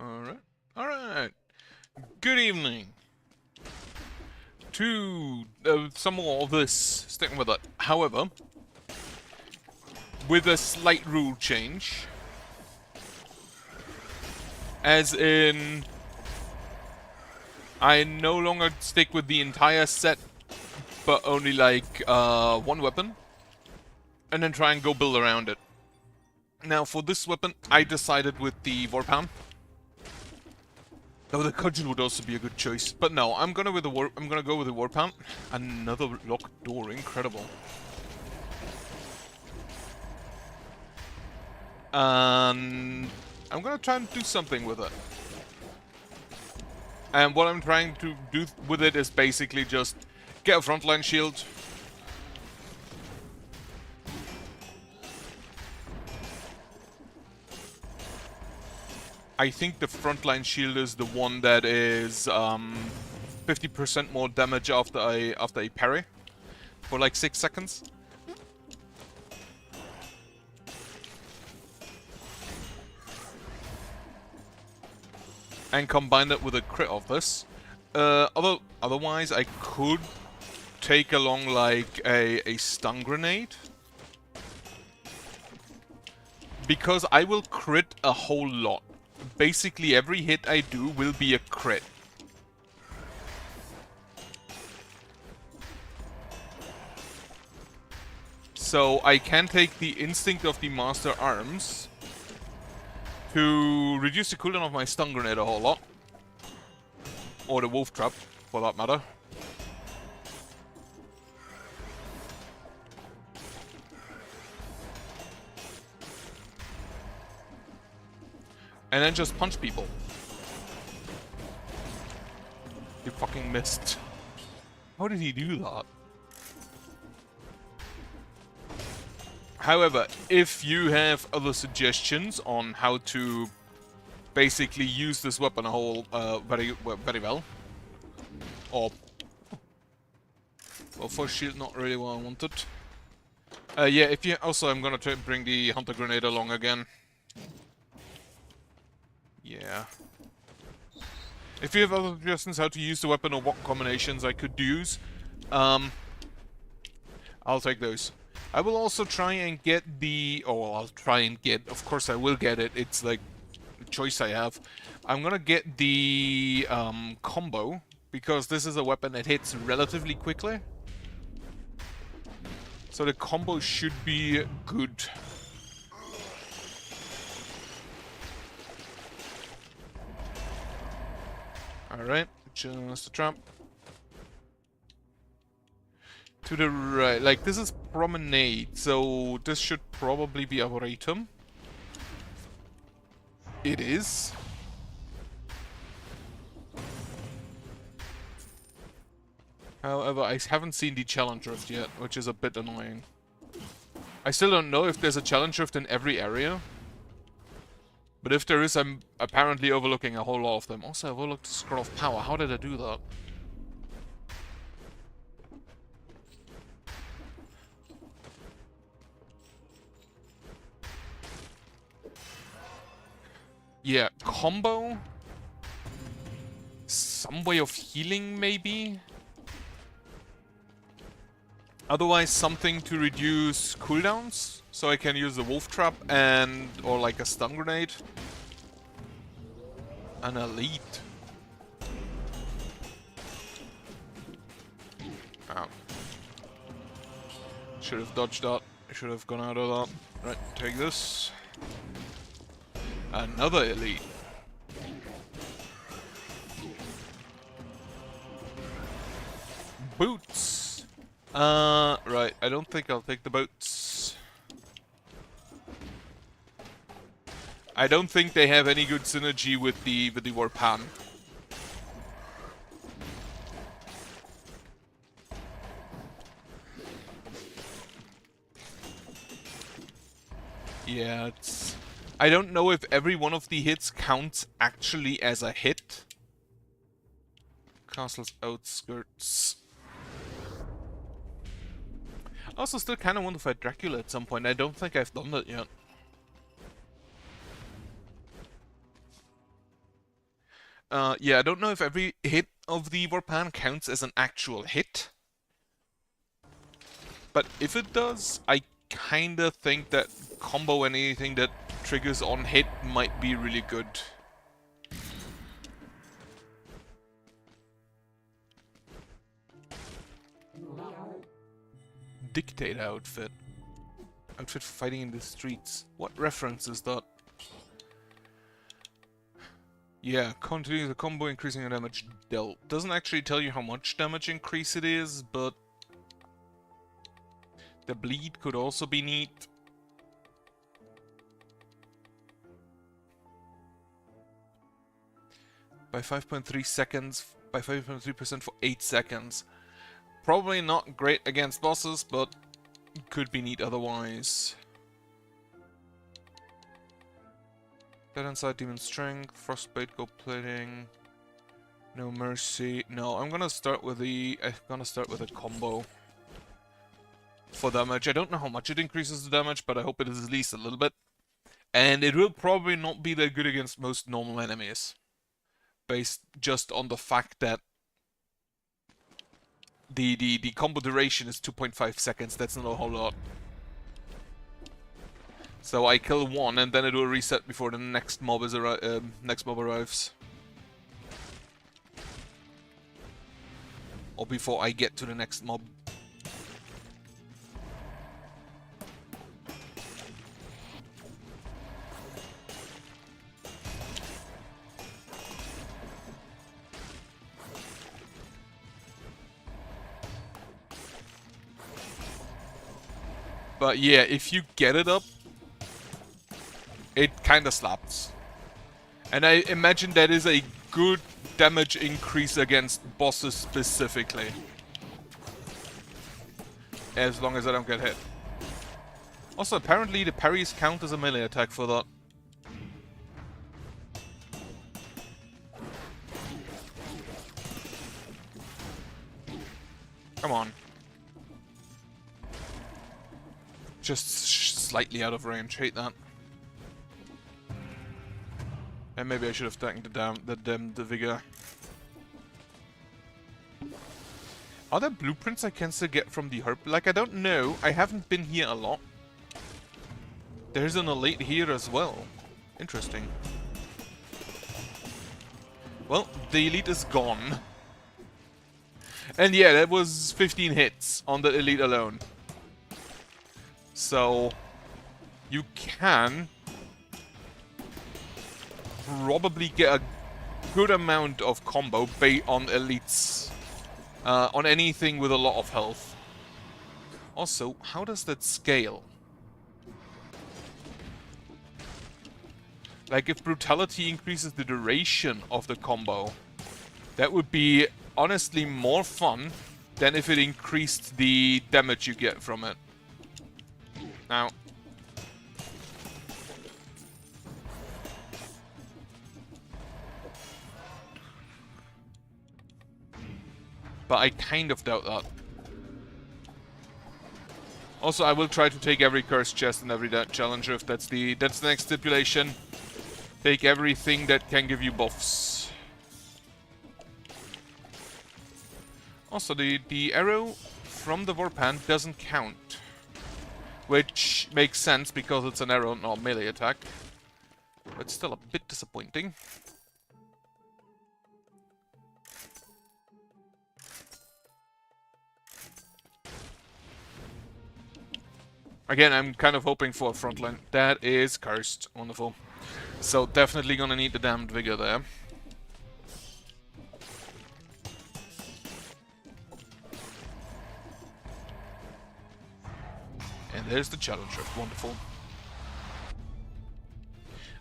Alright. Alright. Good evening. To some more of this, sticking with it. However, with a slight rule change. As in, I no longer stick with the entire set, but only like one weapon. And then try and go build around it. Now for this weapon, I decided with the Warpan. Though the Cudgel would also be a good choice. But no, I'm gonna go with the Warpan. Another locked door, incredible. And I'm gonna try and do something with it. And what I'm trying to do with it is basically just get a frontline shield. I think the frontline shield is the one that is 50% more damage after a parry for like 6 seconds. And combine that with a crit of this. Otherwise, I could take along like a stun grenade. Because I will crit a whole lot. Basically, every hit I do will be a crit. So I can take the Instinct of the Master Arms to reduce the cooldown of my stun grenade a whole lot. Or the wolf trap, for that matter. And then just punch people. You fucking missed. How did he do that? However, if you have other suggestions on how to basically use this weapon a whole very well, or well, for shield, not really what I wanted. Yeah, if you also, I'm gonna try to bring the Hunter Grenade along again. Yeah. If you have other suggestions how to use the weapon or what combinations I could use, I'll take those. I will also try and get the... Oh, well, I'll try and get... Of course I will get it. It's like a choice I have. I'm gonna get the combo, because this is a weapon that hits relatively quickly. So the combo should be good. Alright, just a trap. To the right, like this is Promenade, so this should probably be Arboretum. It is. However, I haven't seen the challenge rift yet, which is a bit annoying. I still don't know if there's a challenge rift in every area. But if there is, I'm apparently overlooking a whole lot of them. Also, I've overlooked the Scroll of Power. How did I do that? Yeah, combo? Some way of healing, maybe? Otherwise, something to reduce cooldowns? So I can use the wolf trap and... or like a stun grenade. An elite. Oh. Should have dodged that. Should have gone out of that. Right, take this. Another elite. Boots. Right. I don't think I'll take the boots. I don't think they have any good synergy with the Warpan. Yeah, it's... I don't know if every one of the hits counts actually as a hit. Castle's outskirts. Also, still kind of want to fight Dracula at some point. I don't think I've done that yet. Yeah, I don't know if every hit of the Vorpan counts as an actual hit. But if it does, I kinda think that combo anything that triggers on hit might be really good. Dictator outfit. Outfit for fighting in the streets. What reference is that? Yeah, continue the combo increasing the damage dealt. Doesn't actually tell you how much damage increase it is, but the bleed could also be neat. By 5.3 seconds, by 5.3% for 8 seconds. Probably not great against bosses, but could be neat otherwise. Dead Inside Demon Strength, Frostbite, Gold Plating, No Mercy. No, I'm gonna start with a combo for damage. I don't know how much it increases the damage, but I hope it is at least a little bit. And it will probably not be that good against most normal enemies, based just on the fact that the combo duration is 2.5 seconds. That's not a whole lot. So I kill one, and then it will reset before the next mob arrives, or before I get to the next mob. But yeah, if you get it up, it kinda slaps. And I imagine that is a good damage increase against bosses specifically. As long as I don't get hit. Also, apparently the parries count as a melee attack for that. Come on. Just slightly out of range. Hate that. And maybe I should have taken the vigor. Are there blueprints I can still get from the herb? Like, I don't know. I haven't been here a lot. There's an elite here as well. Interesting. Well, the elite is gone. And yeah, that was 15 hits on the elite alone. So, you can probably get a good amount of combo on elites. On anything with a lot of health. Also, how does that scale? Like, if brutality increases the duration of the combo, that would be honestly more fun than if it increased the damage you get from it. Now, but I kind of doubt that. Also, I will try to take every cursed chest and every challenger if that's the next stipulation. Take everything that can give you buffs. Also, the arrow from the Vorpan doesn't count. Which makes sense because it's an arrow, not melee attack. But still a bit disappointing. Again, I'm kind of hoping for a frontline. That is cursed. Wonderful. So definitely gonna need the damned vigor there. And there's the challenger. Wonderful.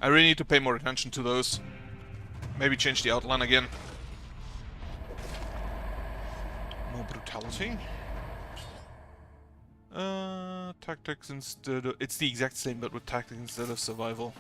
I really need to pay more attention to those. Maybe change the outline again. More brutality. Tactics instead of... It's the exact same, but with tactics instead of survival.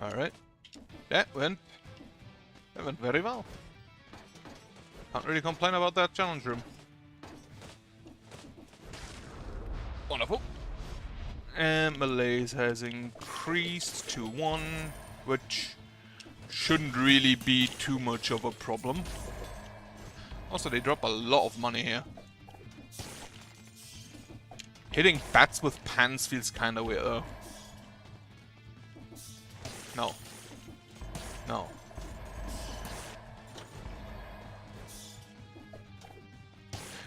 Alright. That went very well. Can't really complain about that challenge room. Wonderful. And Malaise has increased to 1, which shouldn't really be too much of a problem. Also, they drop a lot of money here. Hitting bats with pans feels kinda weird though. No. No.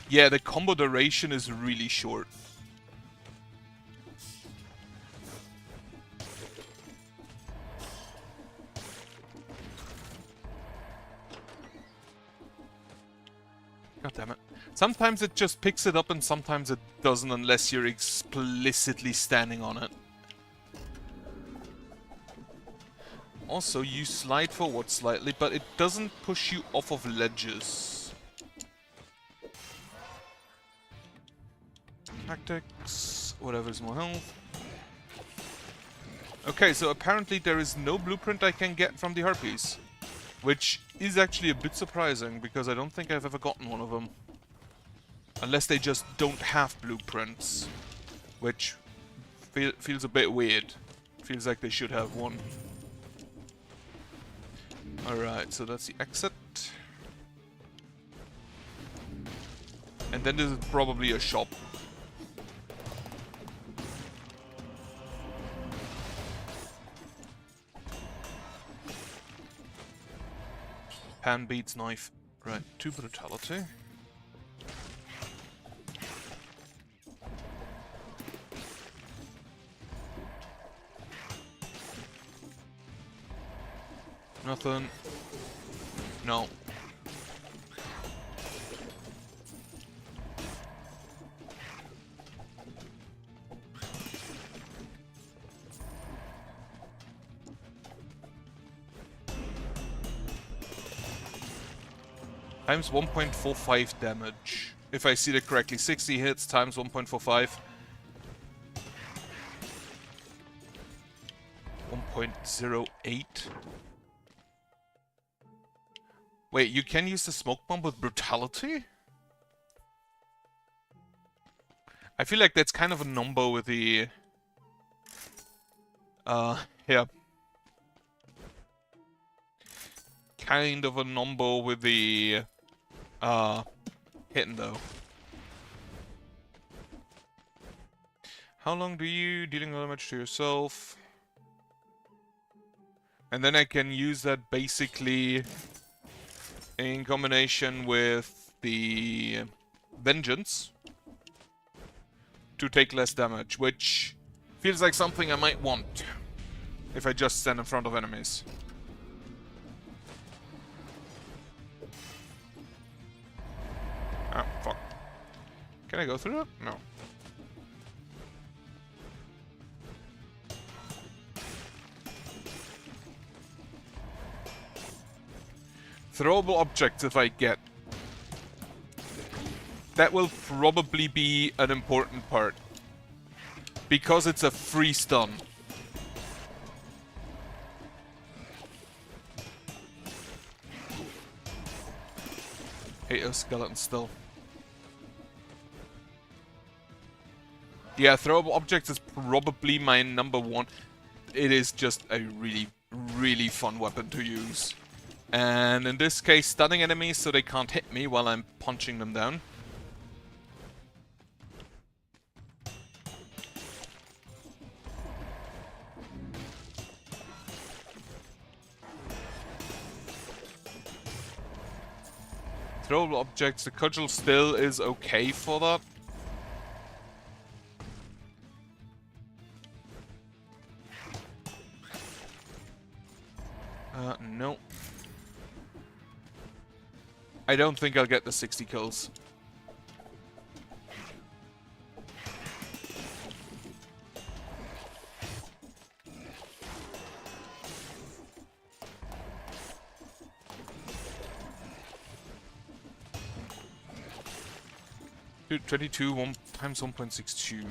Yeah, the combo duration is really short. God damn it. Sometimes it just picks it up and sometimes it doesn't unless you're explicitly standing on it. Also, you slide forward slightly, but it doesn't push you off of ledges. Tactics, whatever's more health. Okay, so apparently there is no blueprint I can get from the Harpies. Which is actually a bit surprising, because I don't think I've ever gotten one of them. Unless they just don't have blueprints. Which feels a bit weird. Feels like they should have one. Alright, so that's the exit. And then this is probably a shop. Pan beats knife. Right, 2 brutality. Nothing. No. Times 1.45 damage. If I see that correctly, 60 hits times 1.45. 1.08. Wait, you can use the smoke bomb with brutality? I feel like that's kind of a number with the... yeah. Kind of a number with the... hitting though. How long do you dealing damage to yourself? And then I can use that basically in combination with the Vengeance to take less damage, which feels like something I might want if I just stand in front of enemies. Ah, fuck. Can I go through it? No. Throwable objects if I get. That will probably be an important part. Because it's a free stun. Hate those skeletons still. Yeah, throwable objects is probably my number one. It is just a really, really fun weapon to use. And in this case, stunning enemies so they can't hit me while I'm punching them down. Throwable objects, the cudgel still is okay for that. No. I don't think I'll get the 60 kills. Dude, 22 1 times 1.62.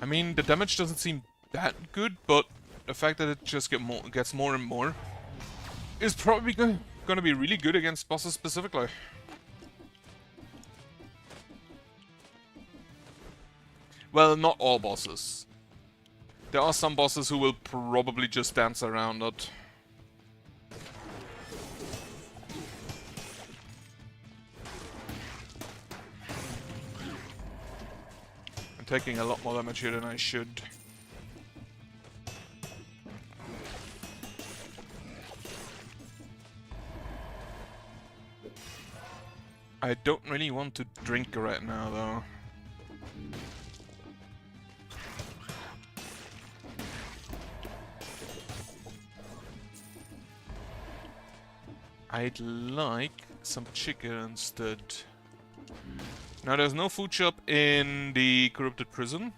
I mean, the damage doesn't seem that good, but the fact that it just gets more and more is probably gonna be really good against bosses specifically. Well, not all bosses. There are some bosses who will probably just dance around it. I'm taking a lot more damage here than I should. I don't really want to drink right now, though. I'd like some chicken instead. Now, there's no food shop in the corrupted prison.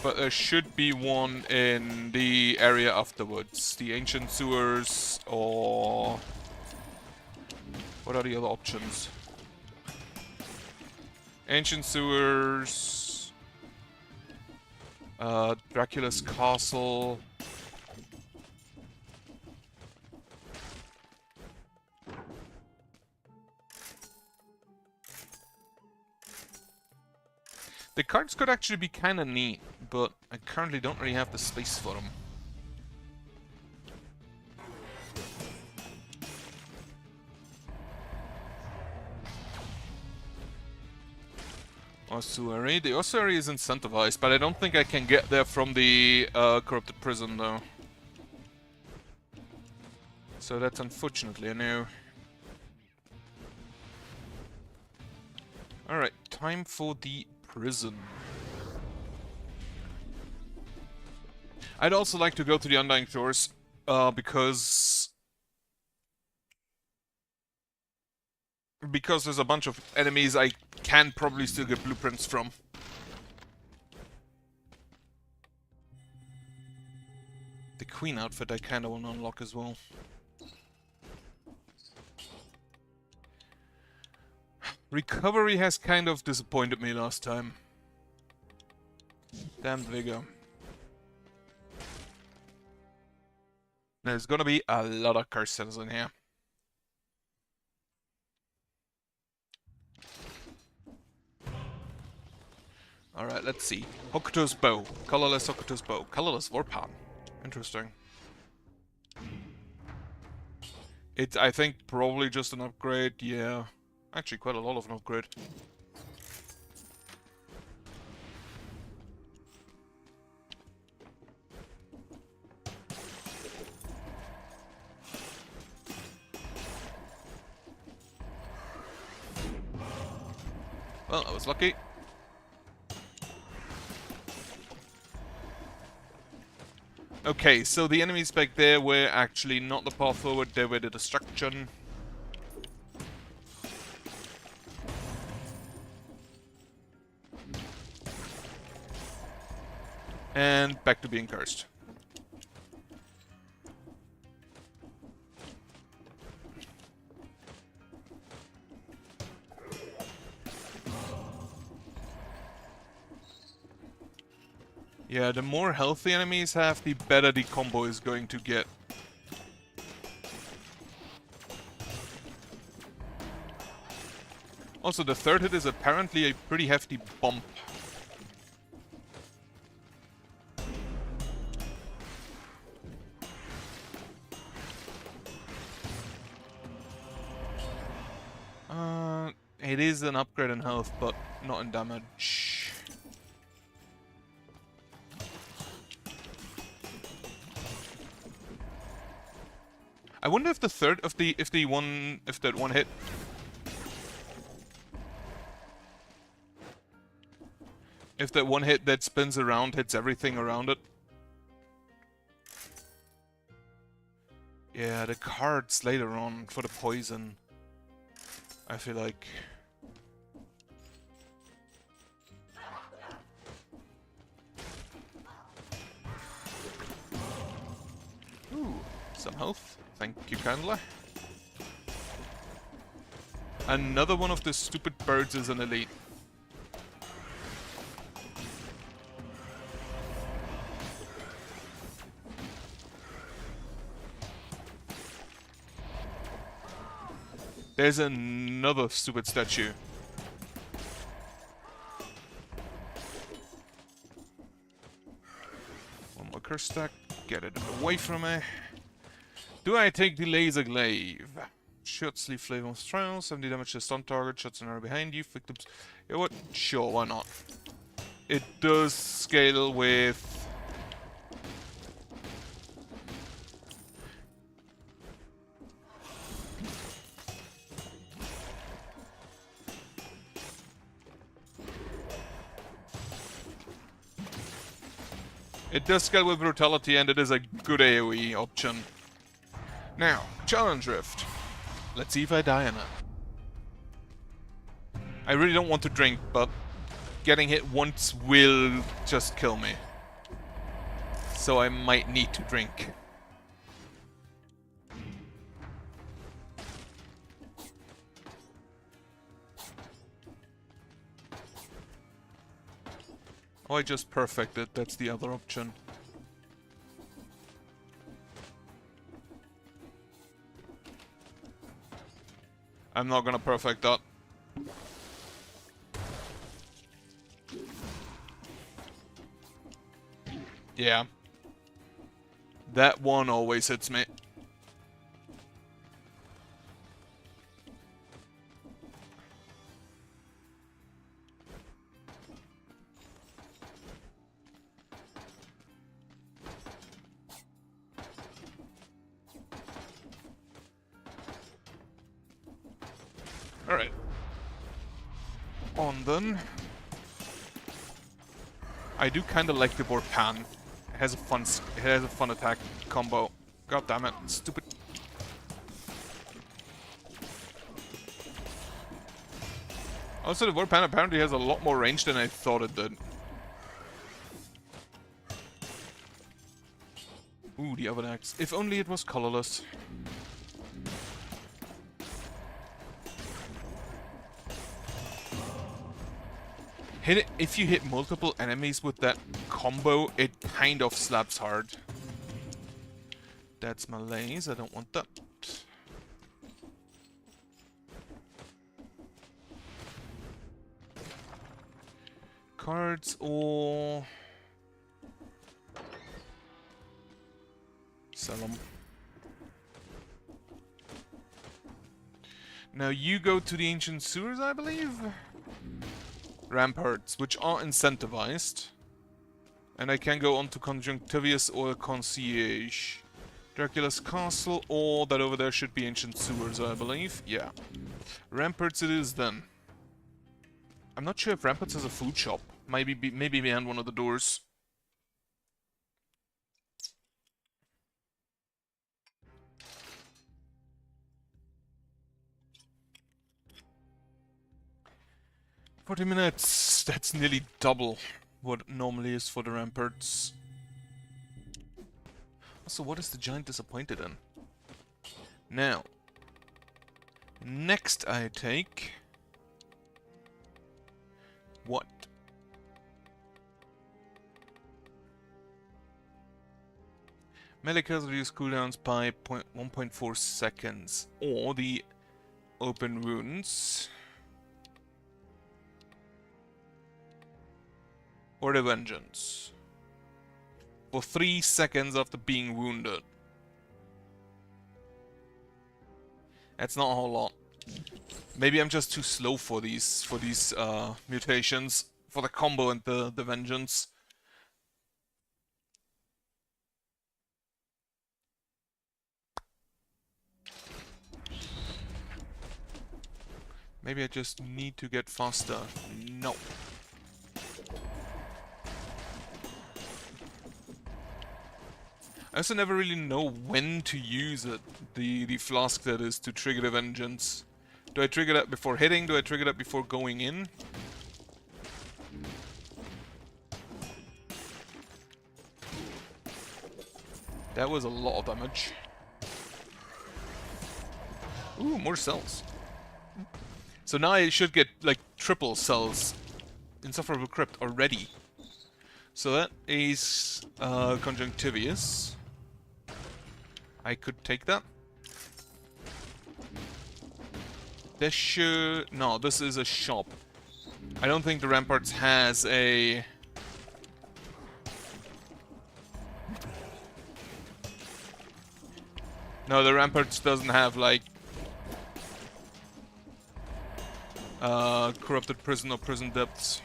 But there should be one in the area afterwards. The ancient sewers, or... what are the other options? Ancient sewers... Dracula's castle... The cards could actually be kinda neat, but I currently don't really have the space for them. Ossuary. The ossuary is incentivized, but I don't think I can get there from the corrupted prison, though. So that's unfortunately a no. Alright, time for the prison. I'd also like to go to the Undying Shores, because there's a bunch of enemies I can probably still get blueprints from. The Queen outfit I kinda want to unlock as well. Recovery has kind of disappointed me last time. Damn vigor. There's gonna be a lot of curse cells in here. Alright, let's see. Hokuto's bow. Colorless Hokuto's bow. Colorless Warpan. Interesting. It's, I think, probably just an upgrade, yeah. Actually, quite a lot of an upgrade. Well, I was lucky. Okay, so the enemies back there were actually not the path forward, they were the destruction. And back to being cursed. Yeah, the more health the enemies have, the better the combo is going to get. Also, the third hit is apparently a pretty hefty bump. It is an upgrade in health, but not in damage. I wonder if the third of the if that one hit. If that one hit that spins around hits everything around it. Yeah, the cards later on for the poison. I feel like... Ooh, some health. Thank you kindly. Another one of the stupid birds is an elite. There's another stupid statue. One more curse stack. Get it away from me. Do I take the laser glaive? Shots leave flavor on trial, 70 damage to stun target, shots an arrow behind you, victims. You know what? Sure, why not? It does scale with... It does scale with brutality, and it is a good AoE option. Now, Challenge Rift. Let's see if I die in it. I really don't want to drink, but getting hit once will just kill me. So I might need to drink. Oh, I just perfected. That's the other option. I'm not gonna perfect that. Yeah. That one always hits me. Alright. On then. I do kinda like the Vorpan. It has a fun attack combo. God damn it, stupid. Also, the Vorpan apparently has a lot more range than I thought it did. Ooh, the Oven Axe. If only it was colorless. If you hit multiple enemies with that combo, it kind of slaps hard. That's malaise, I don't want that. Cards or... sell them. Now you go to the Ancient Sewers, I believe? Ramparts, which are incentivized. And I can go on to Conjunctivius or Concierge. Dracula's Castle, or that over there should be Ancient Sewers, I believe. Yeah. Ramparts it is then. I'm not sure if Ramparts has a food shop. Maybe behind one of the doors. "40 minutes, that's nearly double what it normally is for the Ramparts. Also, what is the giant disappointed in? Now, next I take... what? Melee kills reduce cooldowns by 1.4 seconds, or the open wounds. Or the Vengeance. For 3 seconds after being wounded. That's not a whole lot. Maybe I'm just too slow for these mutations. For the combo and the Vengeance. Maybe I just need to get faster. No. I also never really know when to use it, the flask that is, to trigger the Vengeance. Do I trigger that before hitting? Do I trigger that before going in? That was a lot of damage. Ooh, more cells. So now I should get like triple cells. Insufferable crypt already. So that is conjunctivious. I could take that. This should... No, this is a shop. I don't think the Ramparts has a... No, the Ramparts doesn't have, like... corrupted prison or prison depths.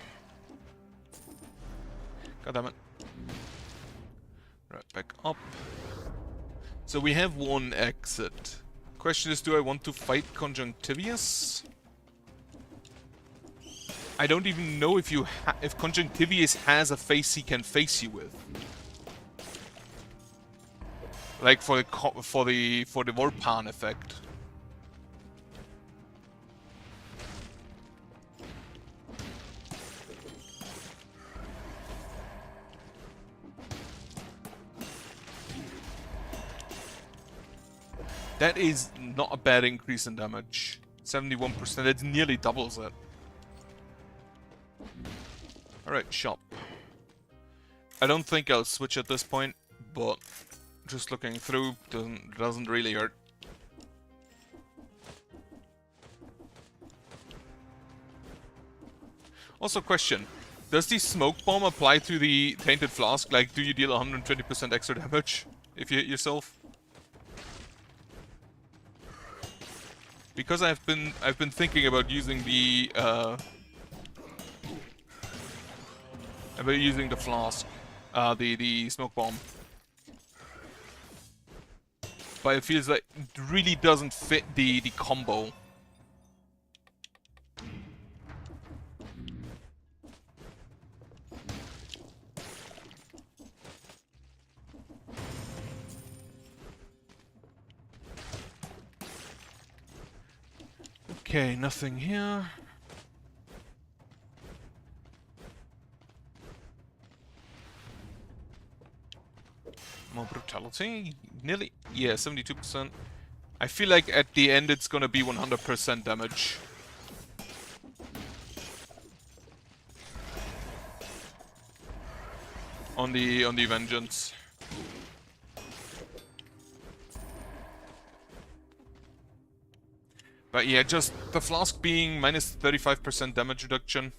God damn it. Right, back up. So we have one exit. Question is, do I want to fight Conjunctivious? I don't even know if if Conjunctivious has a face he can face you with. Like for the Vorpan effect. That is not a bad increase in damage. 71%, it nearly doubles it. Alright, shop. I don't think I'll switch at this point, but just looking through doesn't really hurt. Also question, does the smoke bomb apply to the tainted flask? Like, do you deal 120% extra damage if you hit yourself? Because I've been thinking about using the flask, the smoke bomb, but it feels like it really doesn't fit the combo. Okay, nothing here. More brutality? Nearly, yeah, 72%. I feel like at the end it's gonna be 100% damage. On the Vengeance. But yeah, just the flask being minus 35% damage reduction.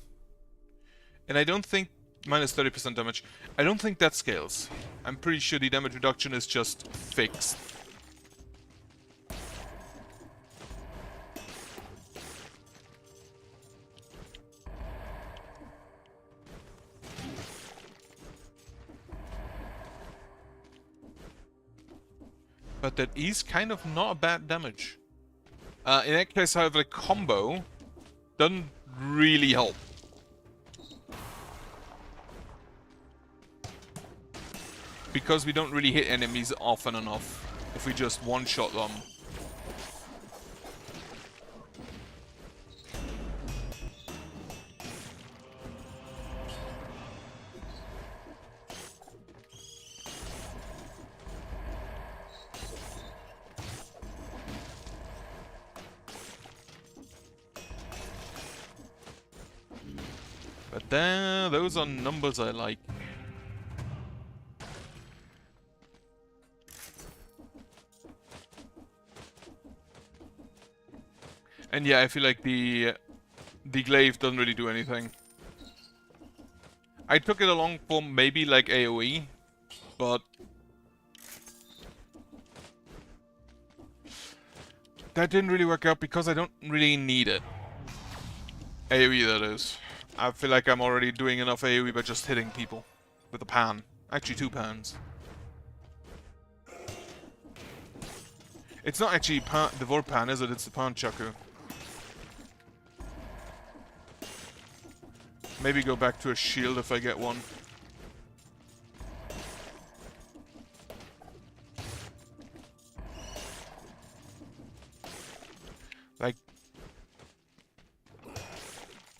And I don't think... minus 30% damage. I don't think that scales. I'm pretty sure the damage reduction is just fixed. But that is kind of not a bad damage. In that case, however, the combo doesn't really help. Because we don't really hit enemies often enough if we just one-shot them. But then, those are numbers I like. And yeah, I feel like the glaive doesn't really do anything. I took it along for maybe like AoE, but that didn't really work out because I don't really need it. AoE, that is. I feel like I'm already doing enough AoE by just hitting people with a pan. Actually, 2 pans. It's not actually the Vorpan, is it? It's the Panchaku. Maybe go back to a shield if I get one. Like,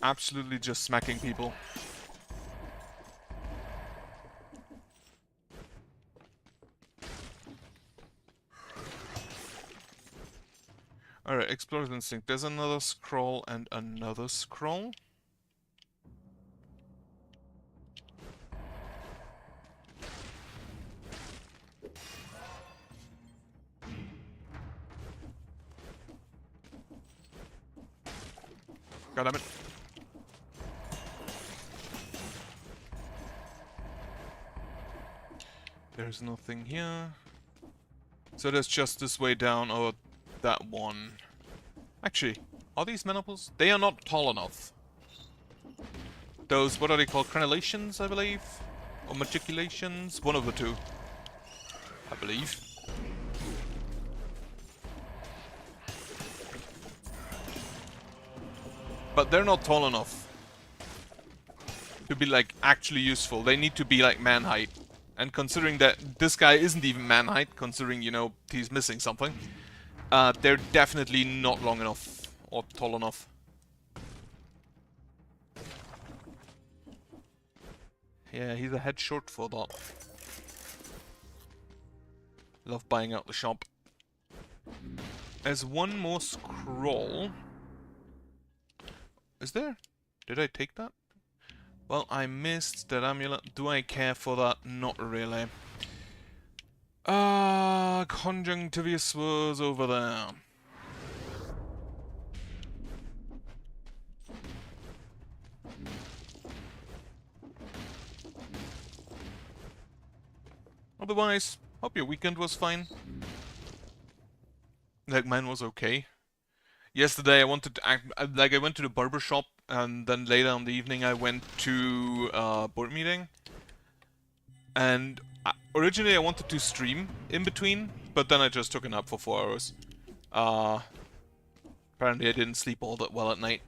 absolutely just smacking people. Alright, Explorer's Instinct. There's another scroll and another scroll. God damn it. There's nothing here. So there's just this way down, or that one. Actually, are these maniples? They are not tall enough. Those, what are they called? Crenellations, I believe? Or matriculations? One of the two. I believe. But they're not tall enough to be, like, actually useful. They need to be, like, man height. And considering that this guy isn't even man height, considering, you know, he's missing something, they're definitely not long enough or tall enough. Yeah, he's a head short for that. Love buying out the shop. There's one more scroll. Is there? Did I take that? Well, I missed that amulet. Do I care for that? Not really. Conjunctivius was over there. Otherwise, hope your weekend was fine. Like, mine was okay. Yesterday I wanted to act, I went to the barber shop, and then later in the evening I went to a board meeting. And originally I wanted to stream in between, but then I just took a nap for 4 hours. Apparently I didn't sleep all that well at night.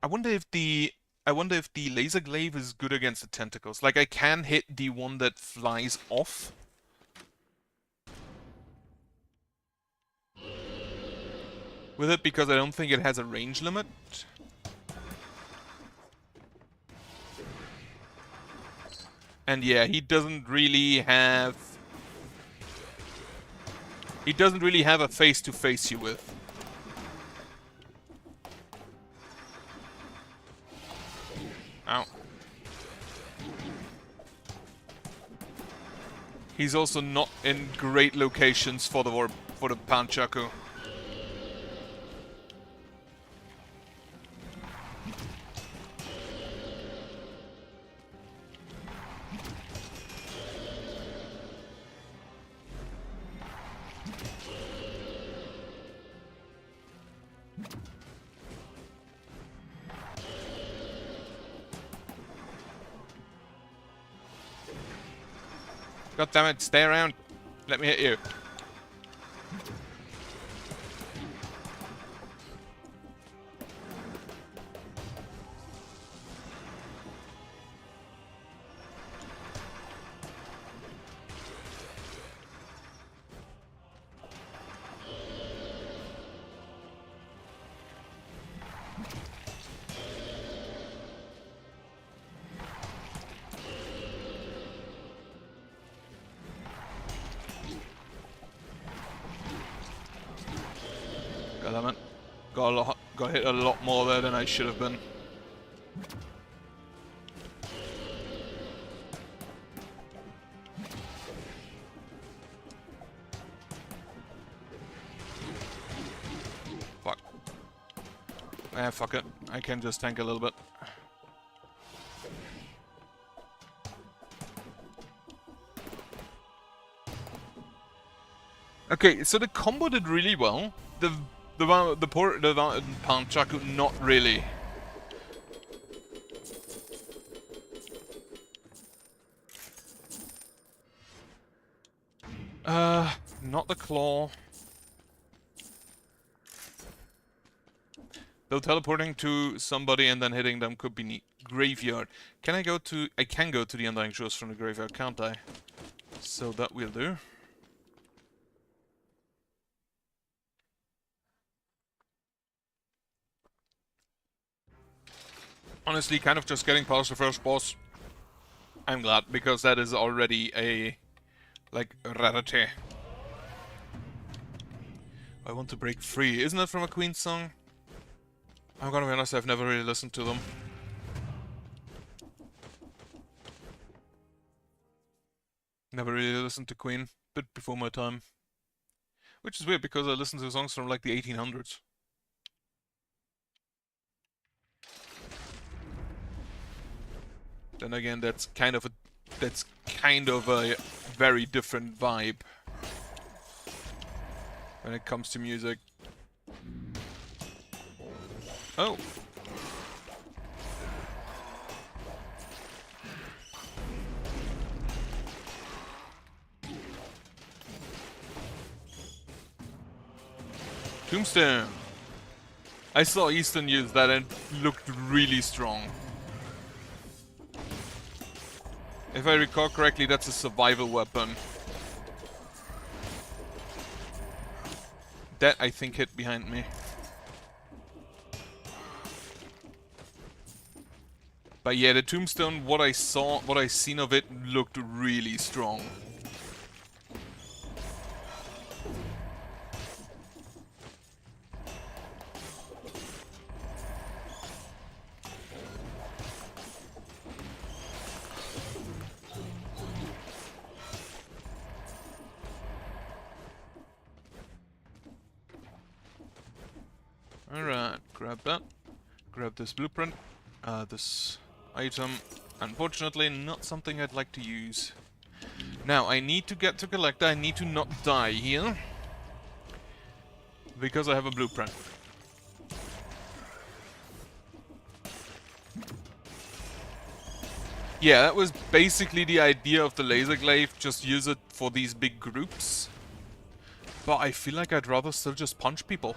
I wonder if the laser glaive is good against the tentacles. Like, I can hit the one that flies off. With it, because I don't think it has a range limit. And yeah, he doesn't really have a face to face you with. Ow. He's also not in great locations for the Panchaku. God damn it, stay around. Let me hit you. God damn it. Got hit a lot more there than I should have been. Fuck. Fuck it. I can just tank a little bit. Okay, so the combo did really well. The Panchaku, not really. Not the claw. Though teleporting to somebody and then hitting them could be neat. Graveyard. Can I go to... I can go to the Undying Shores from the graveyard, can't I? So that will do. Honestly, kind of just getting past the first boss. I'm glad, because that is already a... like, rarity. I want to break free. Isn't that from a Queen song? I'm gonna be honest, I've never really listened to them. Never really listened to Queen. Bit before my time. Which is weird because I listened to songs from like the 1800s. Then again, that's kind of a very different vibe when it comes to music. Oh. Tombstone. I saw Eastern use that and it looked really strong. If I recall correctly, that's a survival weapon. That, I think, hit behind me. But yeah, the Tombstone, what I seen of it looked really strong. Alright, grab that. Grab this blueprint. This item. Unfortunately, not something I'd like to use. Now, I need to get to Collector. I need to not die here. Because I have a blueprint. Yeah, that was basically the idea of the laser glaive. Just use it for these big groups. But I feel like I'd rather still just punch people.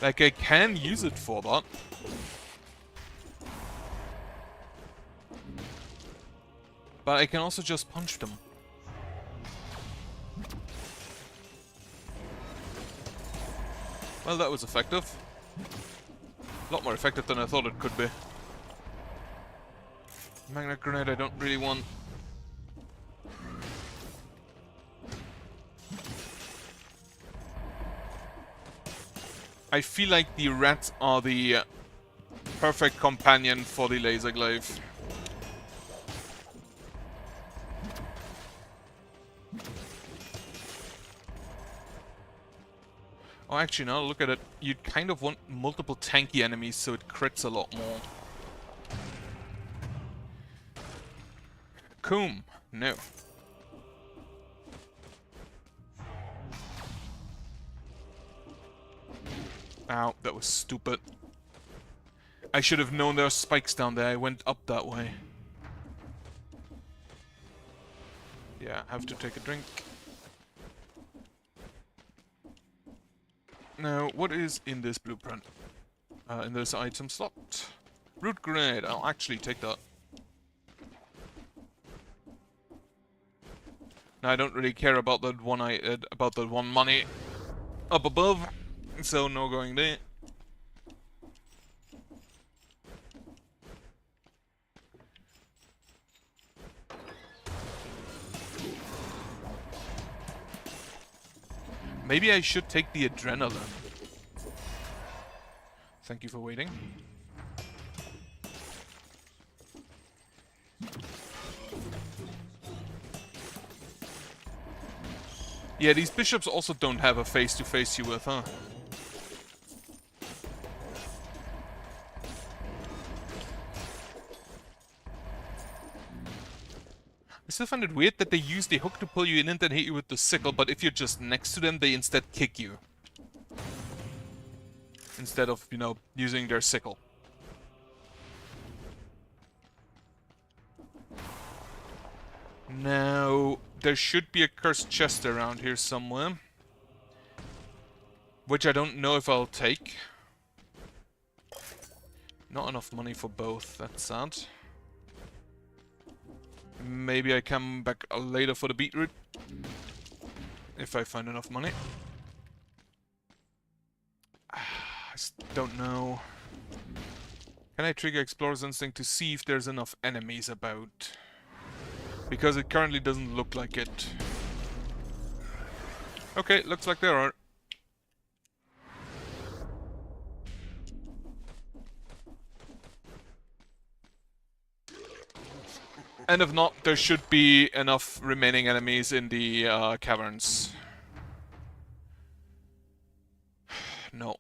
Like, I can use it for that. But I can also just punch them. Well, that was effective. A lot more effective than I thought it could be. Magnet grenade I don't really want. I feel like the rats are the perfect companion for the laser glaive. Oh, actually, now look at it. You'd kind of want multiple tanky enemies so it crits a lot more. Coom. No. Ow, that was stupid. I should have known there were spikes down there. I went up that way. Yeah, have to take a drink. Now, what is in this blueprint? In this item slot? Root grenade. I'll actually take that. Now, I don't really care about that one money up above, so no going there. Maybe I should take the adrenaline. Thank you for waiting. Yeah, these bishops also don't have a face-to-face you with, huh? I still find it weird that they use the hook to pull you in and then hit you with the sickle, but if you're just next to them, they instead kick you. Instead of, you know, using their sickle. Now, there should be a cursed chest around here somewhere. Which I don't know if I'll take. Not enough money for both, that's sad. Maybe I come back later for the beetroot. If I find enough money. don't know. Can I trigger Explorer's Instinct to see if there's enough enemies about? Because it currently doesn't look like it. Okay, looks like there are. And if not, there should be enough remaining enemies in the caverns. No.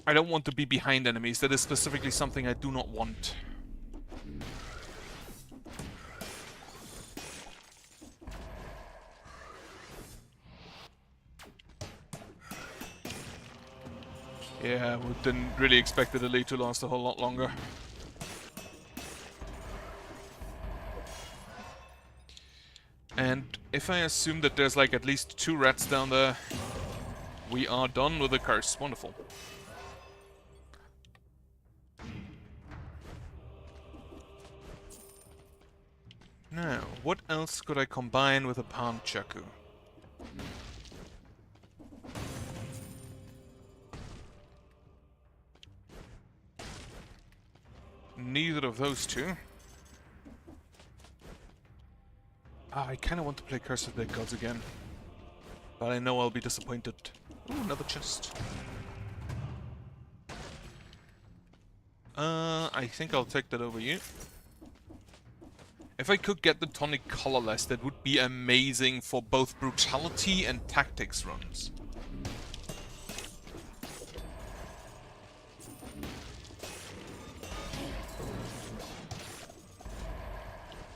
I don't want to be behind enemies. That is specifically something I do not want. Yeah, we didn't really expect the delay to last a whole lot longer. And if I assume that there's like at least 2 rats down there, we are done with the curse. Wonderful. Now, what else could I combine with a Panchaku? Neither of those two. I kind of want to play Curse of the Gods again. But I know I'll be disappointed. Ooh, another chest. I think I'll take that over you. If I could get the tonic colorless, that would be amazing for both brutality and tactics runs.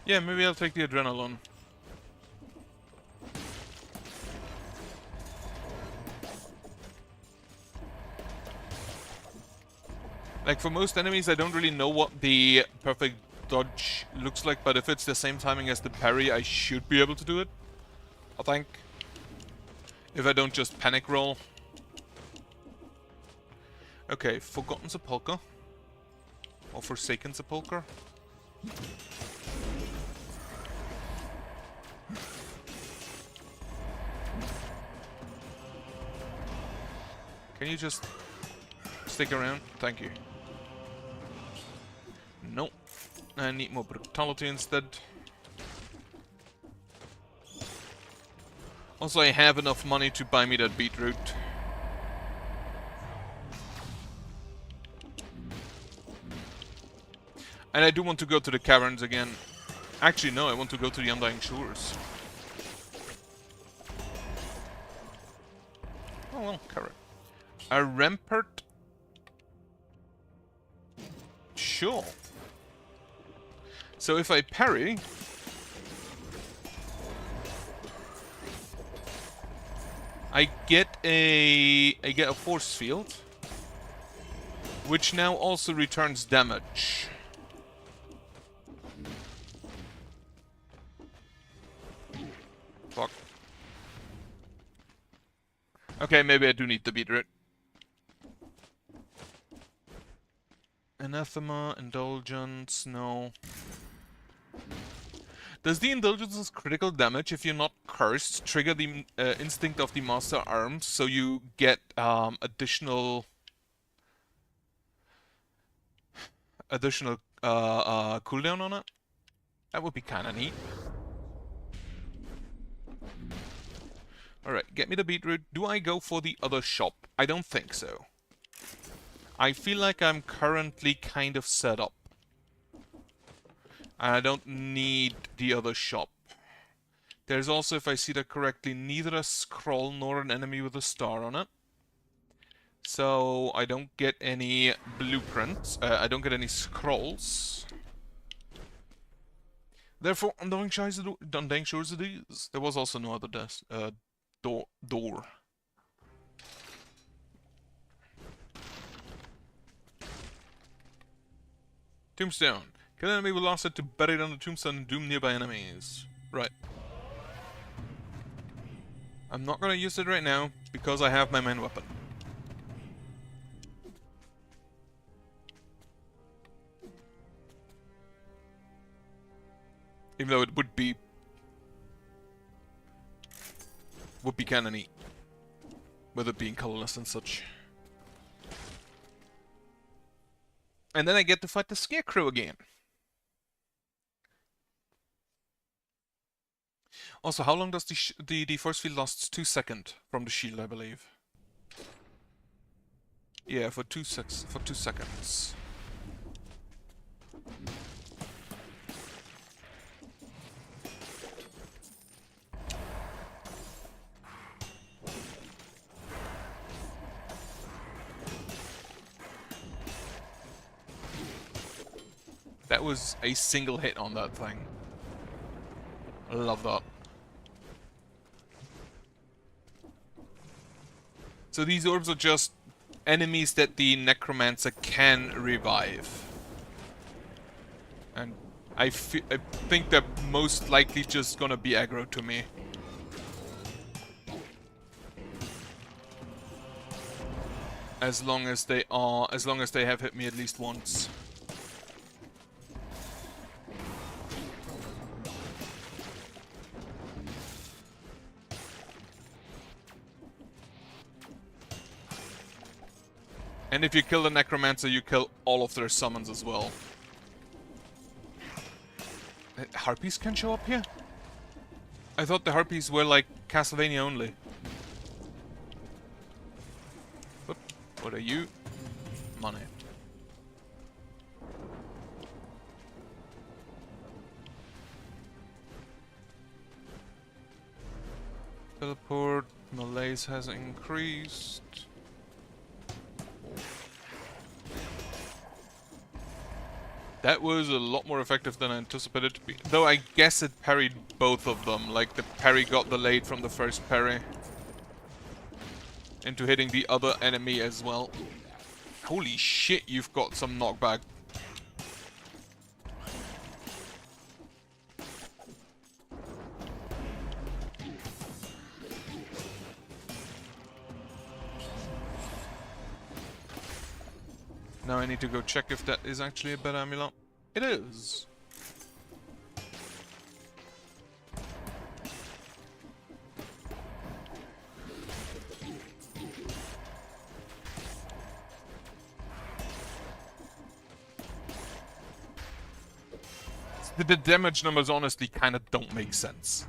Yeah, maybe I'll take the adrenaline. Like, for most enemies, I don't really know what the perfect dodge looks like, but if it's the same timing as the parry, I should be able to do it. I think. If I don't just panic roll. Okay, Forgotten Sepulchre. Or Forsaken Sepulchre. Can you just stick around? Thank you. Nope. I need more brutality instead. Also, I have enough money to buy me that beetroot. And I do want to go to the caverns again. Actually, no, I want to go to the Undying Shores. Oh well, correct. A rampart? Sure. So if I parry... I get a force field, which now also returns damage. Fuck. Okay, maybe I do need the beetroot. Anathema, Indulgence, no. Does the Indulgence's critical damage, if you're not cursed, trigger the Instinct of the Master Arms, so you get additional cooldown on it? That would be kinda neat. Alright, get me the beetroot. Do I go for the other shop? I don't think so. I feel like I'm currently kind of set up. And I don't need the other shop. There's also, if I see that correctly, neither a scroll nor an enemy with a star on it. So I don't get any blueprints. I don't get any scrolls. Therefore, Undying Shores it is. There was also no other door. Tombstone. Kill an enemy with lost it to bury it on the tombstone and doom nearby enemies. Right. I'm not gonna use it right now, because I have my main weapon. Even though it would be kinda neat. with it being colorless and such. And then I get to fight the Scarecrow again. Also, how long does the force field lasts? 2 seconds from the shield, I believe. Yeah, for 2 seconds. That was a single hit on that thing. I love that. So these orbs are just enemies that the Necromancer can revive. And I think they're most likely just gonna be aggro to me. As long as they have hit me at least once. And if you kill the Necromancer, you kill all of their summons as well. Harpies can show up here? I thought the Harpies were like Castlevania only. Whoop. What are you? Money. Teleport. Malaise has increased. That was a lot more effective than I anticipated to be. Though I guess it parried both of them. Like the parry got delayed from the first parry into hitting the other enemy as well. Holy shit, you've got some knockback. Now I need to go check if that is actually a bad amulet. It is! The damage numbers honestly kind of don't make sense.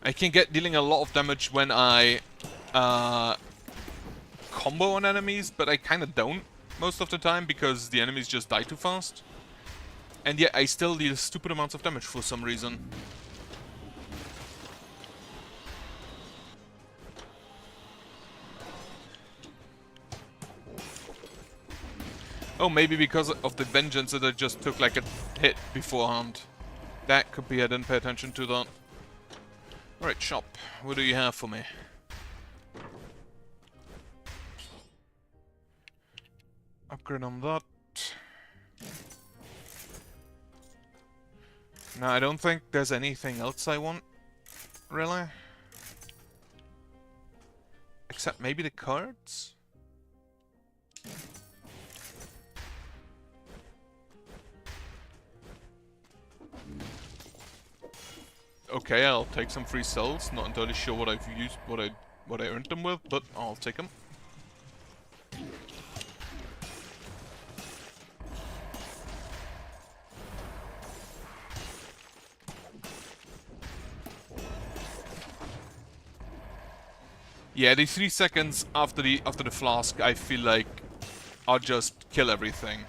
I can get dealing a lot of damage when I combo on enemies, but I kind of don't most of the time because the enemies just die too fast. And yet I still deal stupid amounts of damage for some reason. Oh, maybe because of the vengeance that I just took like a hit beforehand. That could be, I didn't pay attention to that. Alright, shop. What do you have for me? Upgrade on that. Now, I don't think there's anything else I want, really. Except maybe the cards? Okay, I'll take some free cells. Not entirely sure what I've used, what I earned them with, but I'll take them. Yeah, the 3 seconds after the flask, I feel like I'll just kill everything.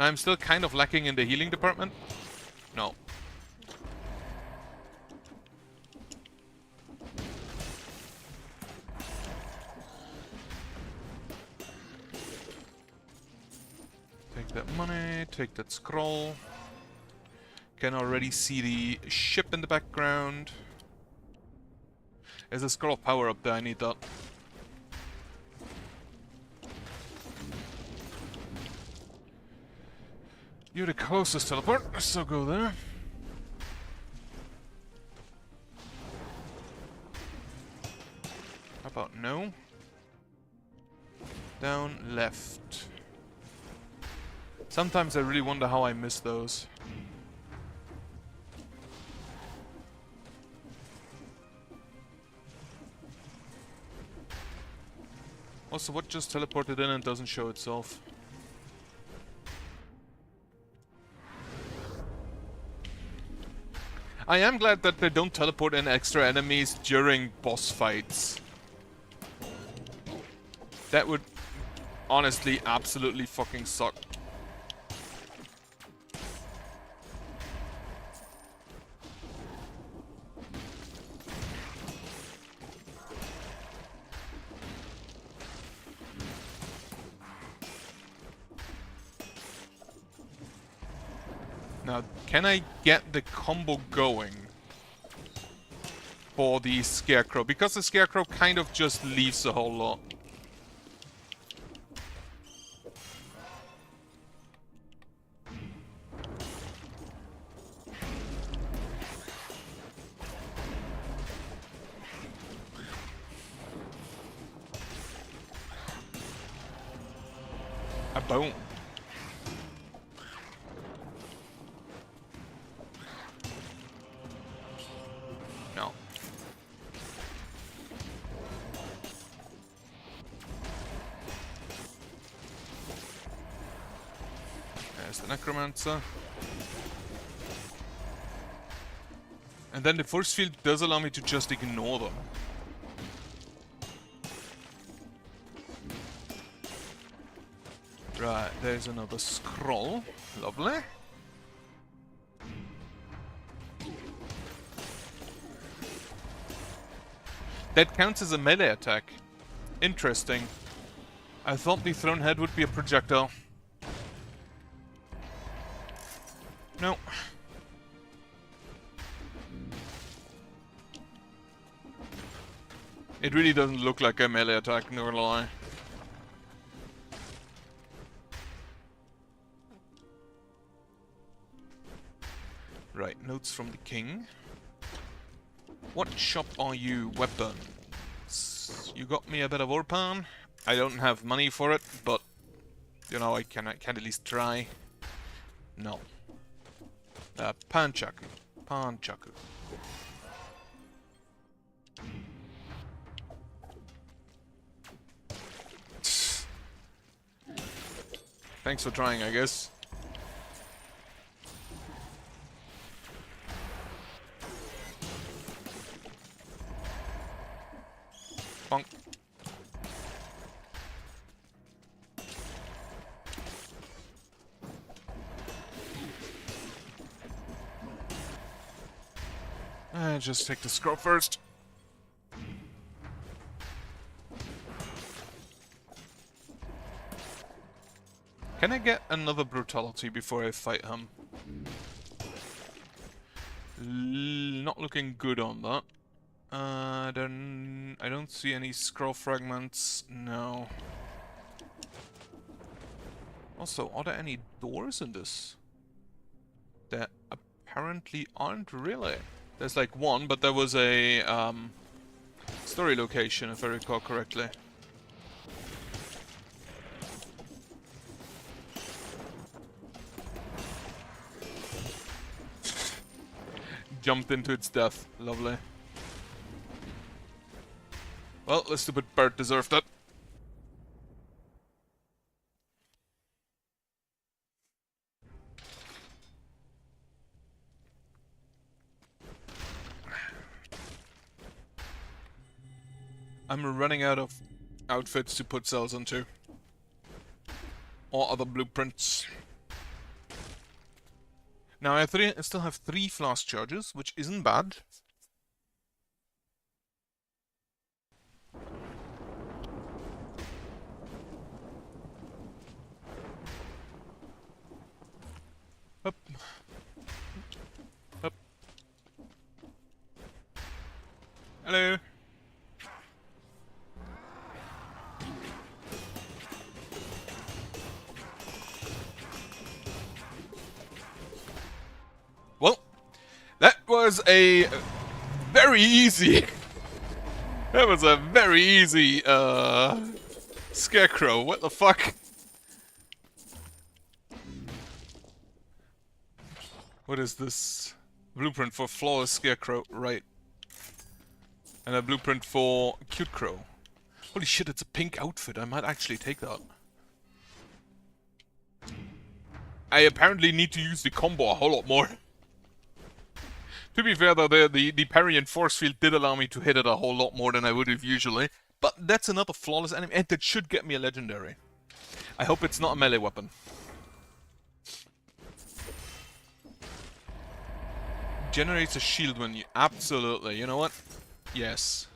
I'm still kind of lacking in the healing department. No. Take that money, take that scroll. Can already see the ship in the background. There's a scroll of power up there, I need that. You're the closest teleport, so go there. How about no? Down, left. Sometimes I really wonder how I miss those. Also, what just teleported in and doesn't show itself? I am glad that they don't teleport in extra enemies during boss fights. That would honestly absolutely fucking suck. Now, can I get the combo going for the Scarecrow? Because the Scarecrow kind of just leaves a whole lot. A bone. No. There's the Necromancer. And then the force field does allow me to just ignore them. Right, there's another scroll. Lovely. That counts as a melee attack. Interesting. I thought the thrown head would be a projectile. No. It really doesn't look like a melee attack, not gonna lie. Right, notes from the king. What shop are you? Weapons. You got me a bit of Orpan. I don't have money for it, but you know I can at least try. No. Panchaku. Panchaku. Thanks for trying, I guess. Bonk. Just take the scroll first. Can I get another brutality before I fight him? Not looking good on that. I don't see any scroll fragments. No. Also, are there any doors in this? There apparently aren't really. There's like one, but there was a story location, if I recall correctly. Jumped into its death. Lovely. Well, the stupid bird deserved it. I'm running out of outfits to put cells onto. Or other blueprints. Now I still have 3 flask charges, which isn't bad. Up. Up. Hello. Well, that was a very easy... that was a very easy, Scarecrow. What the fuck? What is this? Blueprint for Flawless Scarecrow, right. And a blueprint for Cute Crow. Holy shit, it's a pink outfit. I might actually take that. I apparently need to use the combo a whole lot more. To be fair though, the parry and force field did allow me to hit it a whole lot more than I would have usually. But that's another flawless enemy, and that should get me a legendary. I hope it's not a melee weapon. Generates a shield when you... Absolutely, you know what? Yes.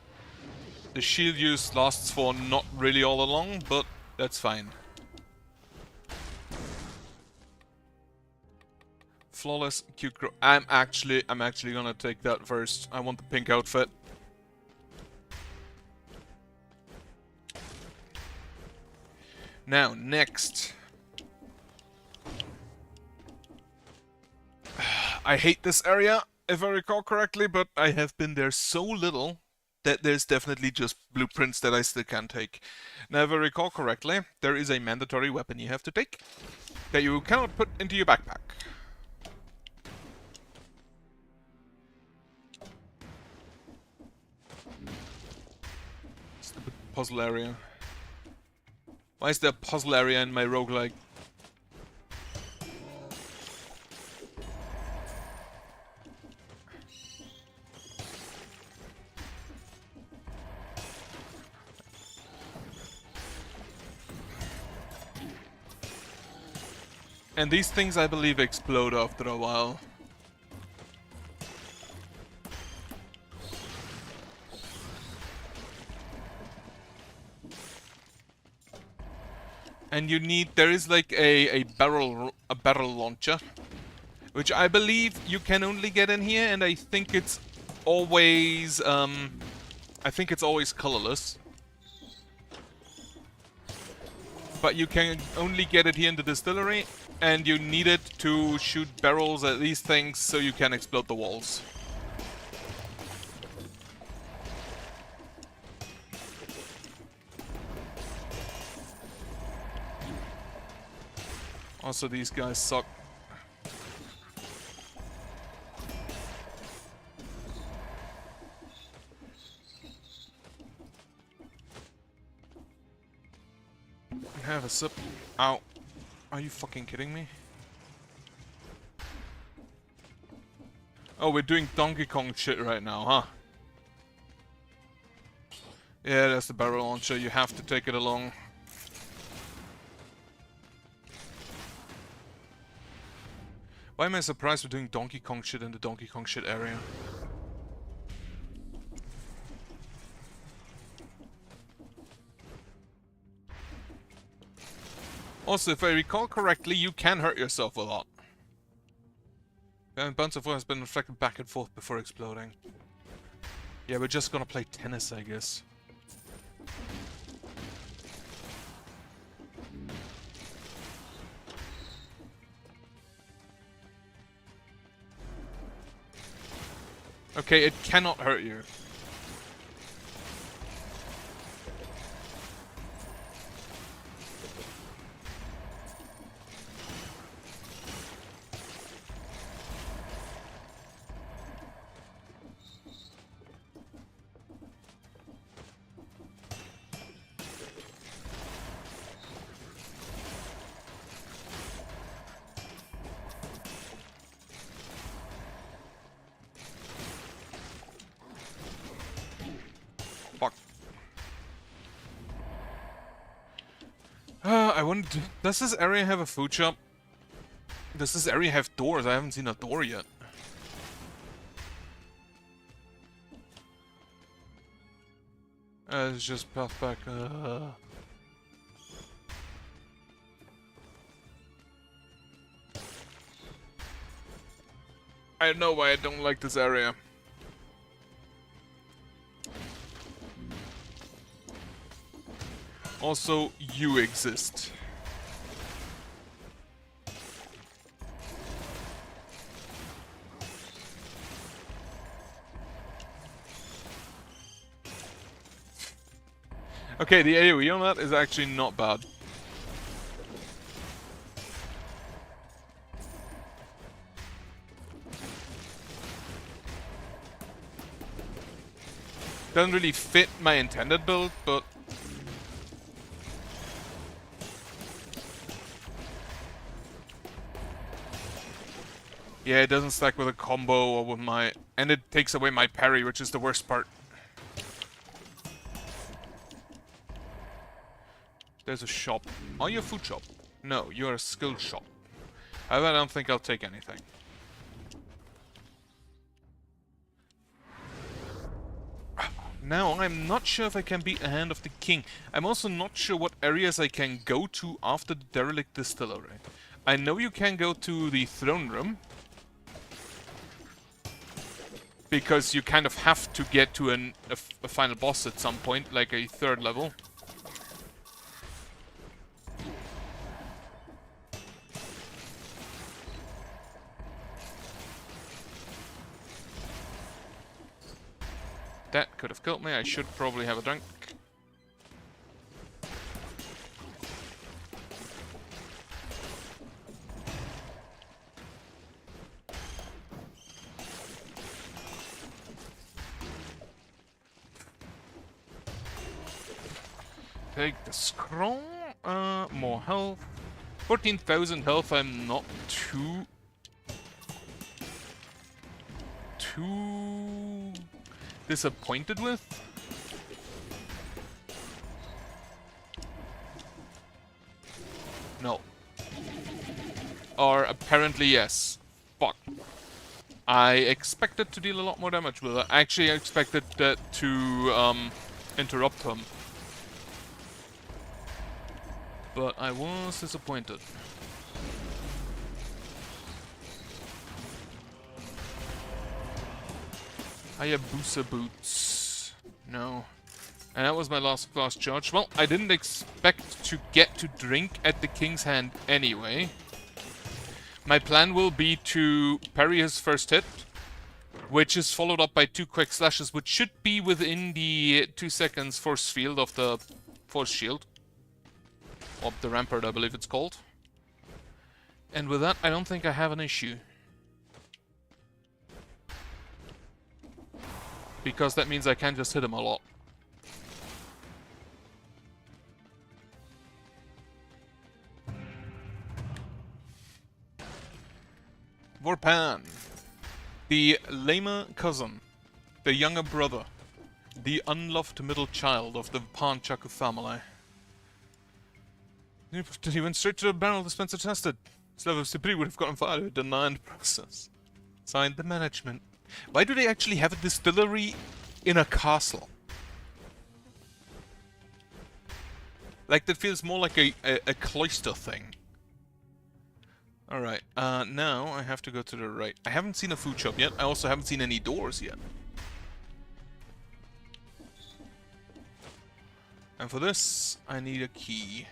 The shield use lasts for not really all along, but that's fine. Flawless Cute Crow. I'm actually gonna take that first. I want the pink outfit. Now, next. I hate this area, if I recall correctly, but I have been there so little that there's definitely just blueprints that I still can't take. Now, if I recall correctly, there is a mandatory weapon you have to take that you cannot put into your backpack. Stupid puzzle area. Why is there a puzzle area in my roguelike? And these things, I believe, explode after a while. And you need, there is like a barrel launcher, which I believe you can only get in here, and I think it's always colorless. But you can only get it here in the distillery, and you need it to shoot barrels at these things so you can explode the walls. Also, these guys suck. Have a sip. Ow. Are you fucking kidding me? Oh, we're doing Donkey Kong shit right now, huh? Yeah, that's the barrel launcher. You have to take it along. Why am I surprised we're doing Donkey Kong shit in the Donkey Kong shit area? Also, if I recall correctly, you can hurt yourself a lot. And Bounce of War has been reflected back and forth before exploding. Yeah, we're just gonna play tennis, I guess. Okay, it cannot hurt you. Fuck. I wonder, does this area have a food shop? Does this area have doors? I haven't seen a door yet. It's just path back. I know why I don't like this area. Also, you exist. Okay, the AoE on that is actually not bad. Doesn't really fit my intended build, but... yeah, it doesn't stack with a combo or with my... and it takes away my parry, which is the worst part. There's a shop. Are you a food shop? No, you're a skill shop. However, I don't think I'll take anything. Now, I'm not sure if I can beat a Hand of the King. I'm also not sure what areas I can go to after the Derelict Distillery. I know you can go to the Throne Room. Because you kind of have to get to a final boss at some point, like a 3rd level. That could have killed me. I should probably have a drink. Take the scroll. More health. 14,000 health. I'm not too disappointed with. No. Or apparently yes. Fuck. I expected to deal a lot more damage with it. Actually, I expected that to interrupt him. But I was disappointed. Hayabusa boots. No. And that was my last charge. Well, I didn't expect to get to drink at the King's Hand anyway. My plan will be to parry his first hit, which is followed up by 2 quick slashes, which should be within the 2 seconds force field of the force shield. Of the Rampart, I believe it's called. And with that, I don't think I have an issue. Because that means I can just hit him a lot. Vorpan. The lamer cousin. The younger brother. The unloved middle child of the Panchaku family. He went straight to the barrel dispenser tested. His level of stupidity would have gotten fired if it denied the process. Signed the management. Why do they actually have a distillery in a castle? Like, that feels more like a cloister thing. Alright, now I have to go to the right. I haven't seen a food shop yet. I also haven't seen any doors yet. And for this, I need a key.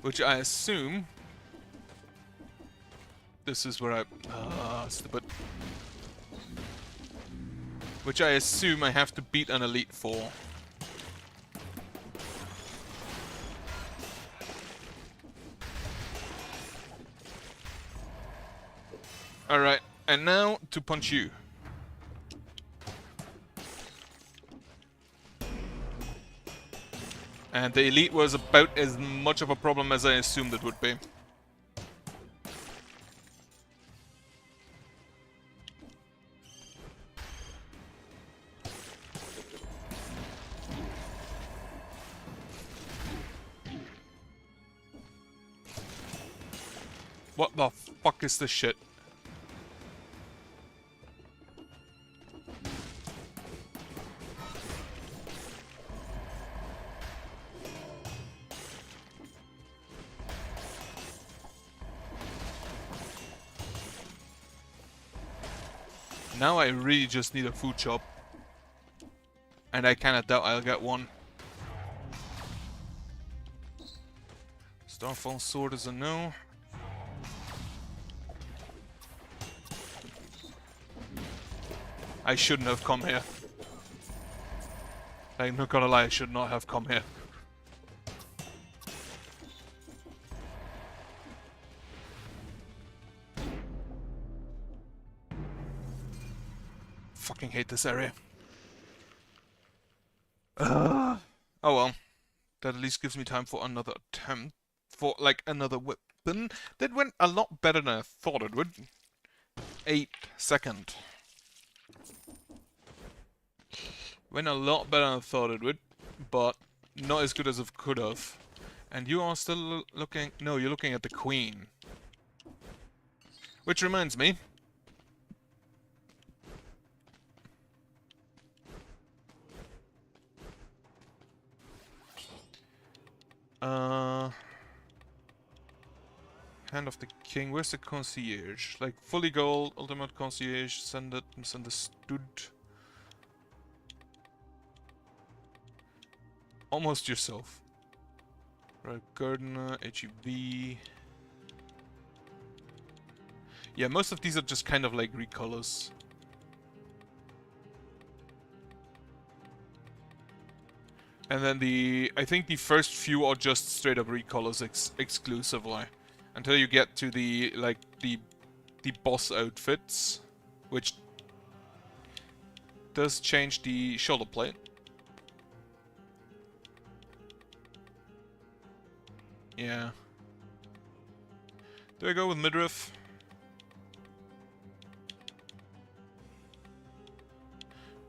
Which I assume... this is where I... stupid. Which I assume I have to beat an Elite for. Alright, and now to punch you. And the Elite was about as much of a problem as I assumed it would be. What the fuck is this shit? Now I really just need a food shop. And I kinda doubt I'll get one. Starfall Sword is a no. I shouldn't have come here. I'm not gonna lie, I should not have come here. fucking hate this area. Oh well. That at least gives me time for another attempt. For, like, another weapon. That went a lot better than I thought it would. 8 seconds. Went a lot better than I thought it would. But not as good as it could have. And you are still looking... No, you're looking at the Queen. Which reminds me... Hand of the King. Where's the concierge? Like, fully gold, ultimate concierge, send it, misunderstood. Almost yourself. Right, Gardener, HEV. Yeah, most of these are just kind of like recolors. And then I think the first few are just straight up recolors exclusively. Until you get to the boss outfits, which does change the shoulder plate. Yeah. Do I go with midriff?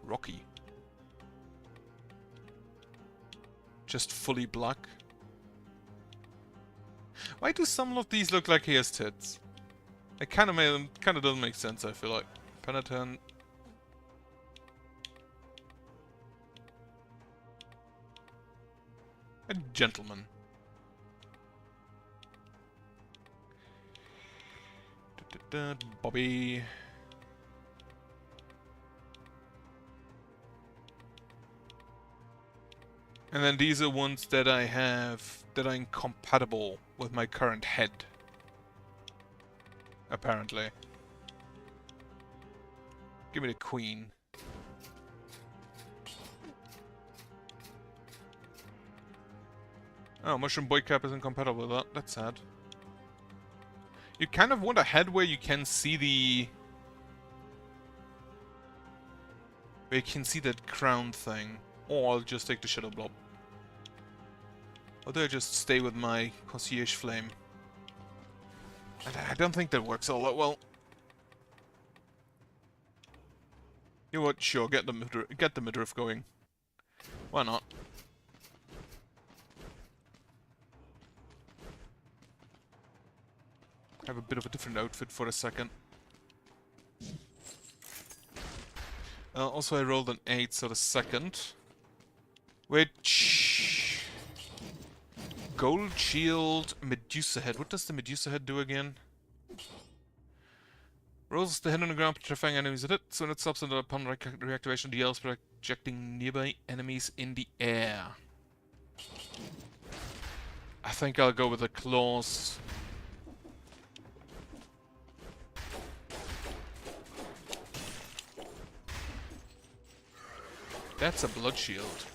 Rocky. Just fully black. Why do some of these look like he has tits? It kind of doesn't make sense, I feel like. Penitent. A gentleman. Bobby. And then these are ones that I have that are incompatible with my current head. Apparently. Give me the Queen. Oh, Mushroom Boy Cap is incompatible with that. That's sad. You kind of want a head where you can see the... where you can see that crown thing. Or I'll just take the Shadow Blob. Or do I just stay with my Concierge Flame? I don't think that works all that well. You know what? Sure, get the midriff going. Why not? Have a bit of a different outfit for a second. Also, I rolled an 8, so the second. Which... Gold Shield, Medusa Head. What does the Medusa Head do again? Rolls the head on the ground, petrifying enemies with it. So when it stops upon reactivation, deals projecting nearby enemies in the air. I think I'll go with the claws. That's a blood shield.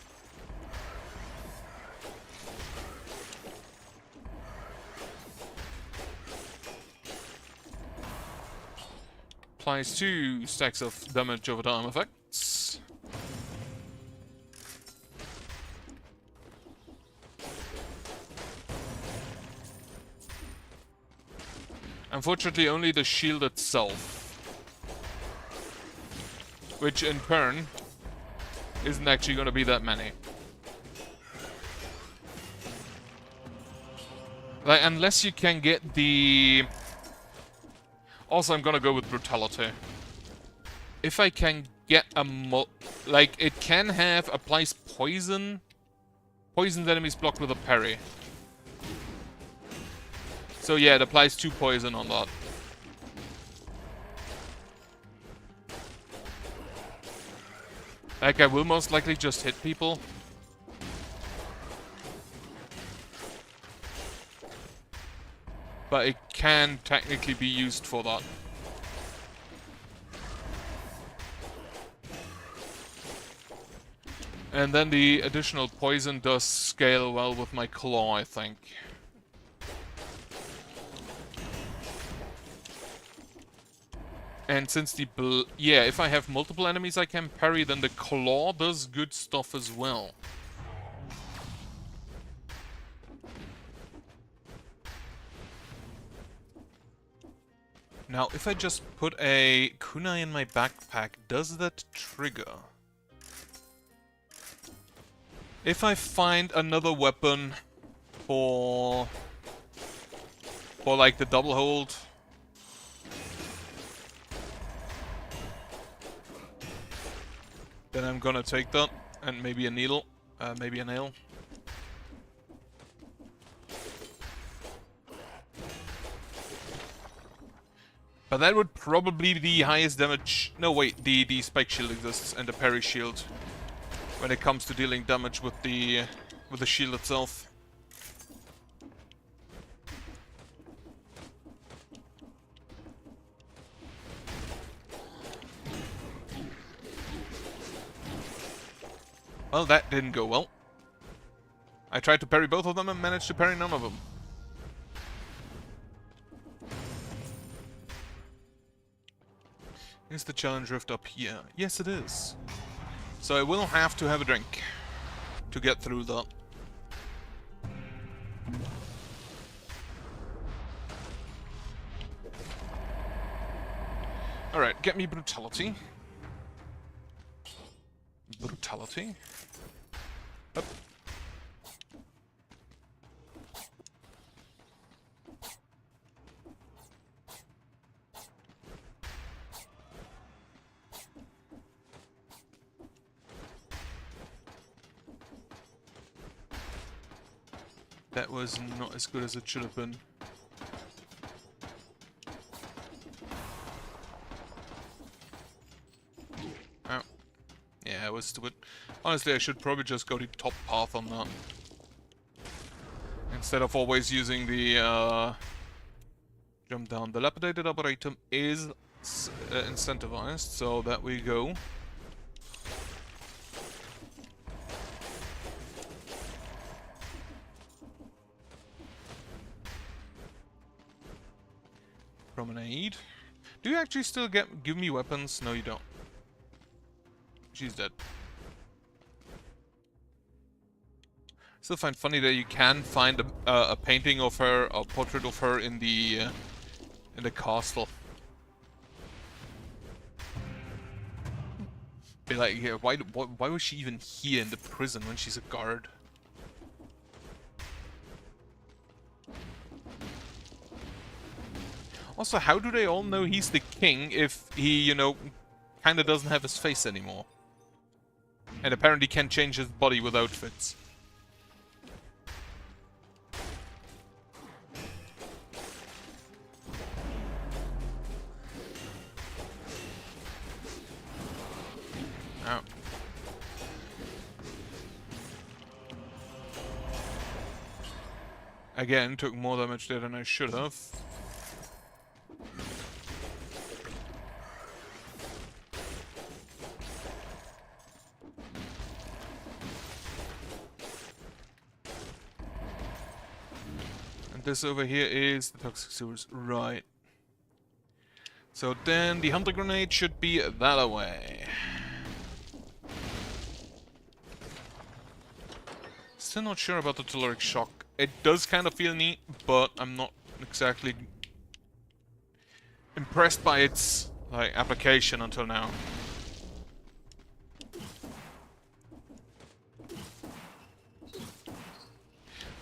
Applies 2 stacks of damage over time effects. Unfortunately, only the shield itself. Which in turn isn't actually going to be that many. Like, unless you can get the... Also, I'm gonna go with Brutality. If I can get a like, it can have applies poison. Poisoned enemies blocked with a parry. So yeah, it applies 2 poison on that. Like, I will most likely just hit people. But it can technically be used for that. And then the additional poison does scale well with my claw, I think. And since the yeah, if I have multiple enemies I can parry, then the claw does good stuff as well. Now, if I just put a kunai in my backpack, does that trigger? If I find another weapon for like the double hold, then I'm gonna take that, and maybe a needle, maybe a nail. But that would probably be the highest damage. No, wait, the spike shield exists and the parry shield when it comes to dealing damage with the shield itself. Well, that didn't go well. I tried to parry both of them and managed to parry none of them. Is the challenge rift up here? Yes, it is. So I will have to have a drink to get through that. Alright, get me brutality. Brutality. Up. That was not as good as it should have been. Oh. Yeah, it was stupid. Honestly, I should probably just go the top path on that. Instead of always using the jump down. The Dilapidated Arboretum is incentivized, so that we go. Promenade. Do you actually still give me weapons? No, you don't. She's dead. Still find funny that you can find a painting of her, a portrait of her in the castle. Be like, yeah, why was she even here in the prison when she's a guard? Also, how do they all know he's the king if he, you know, kinda doesn't have his face anymore? And apparently can't change his body with outfits. Oh. Again, took more damage there than I should have. This over here is the toxic sewers, right. So then the hunter grenade should be that away. Still not sure about the telluric shock. It does kind of feel neat, but I'm not exactly impressed by its like application until now.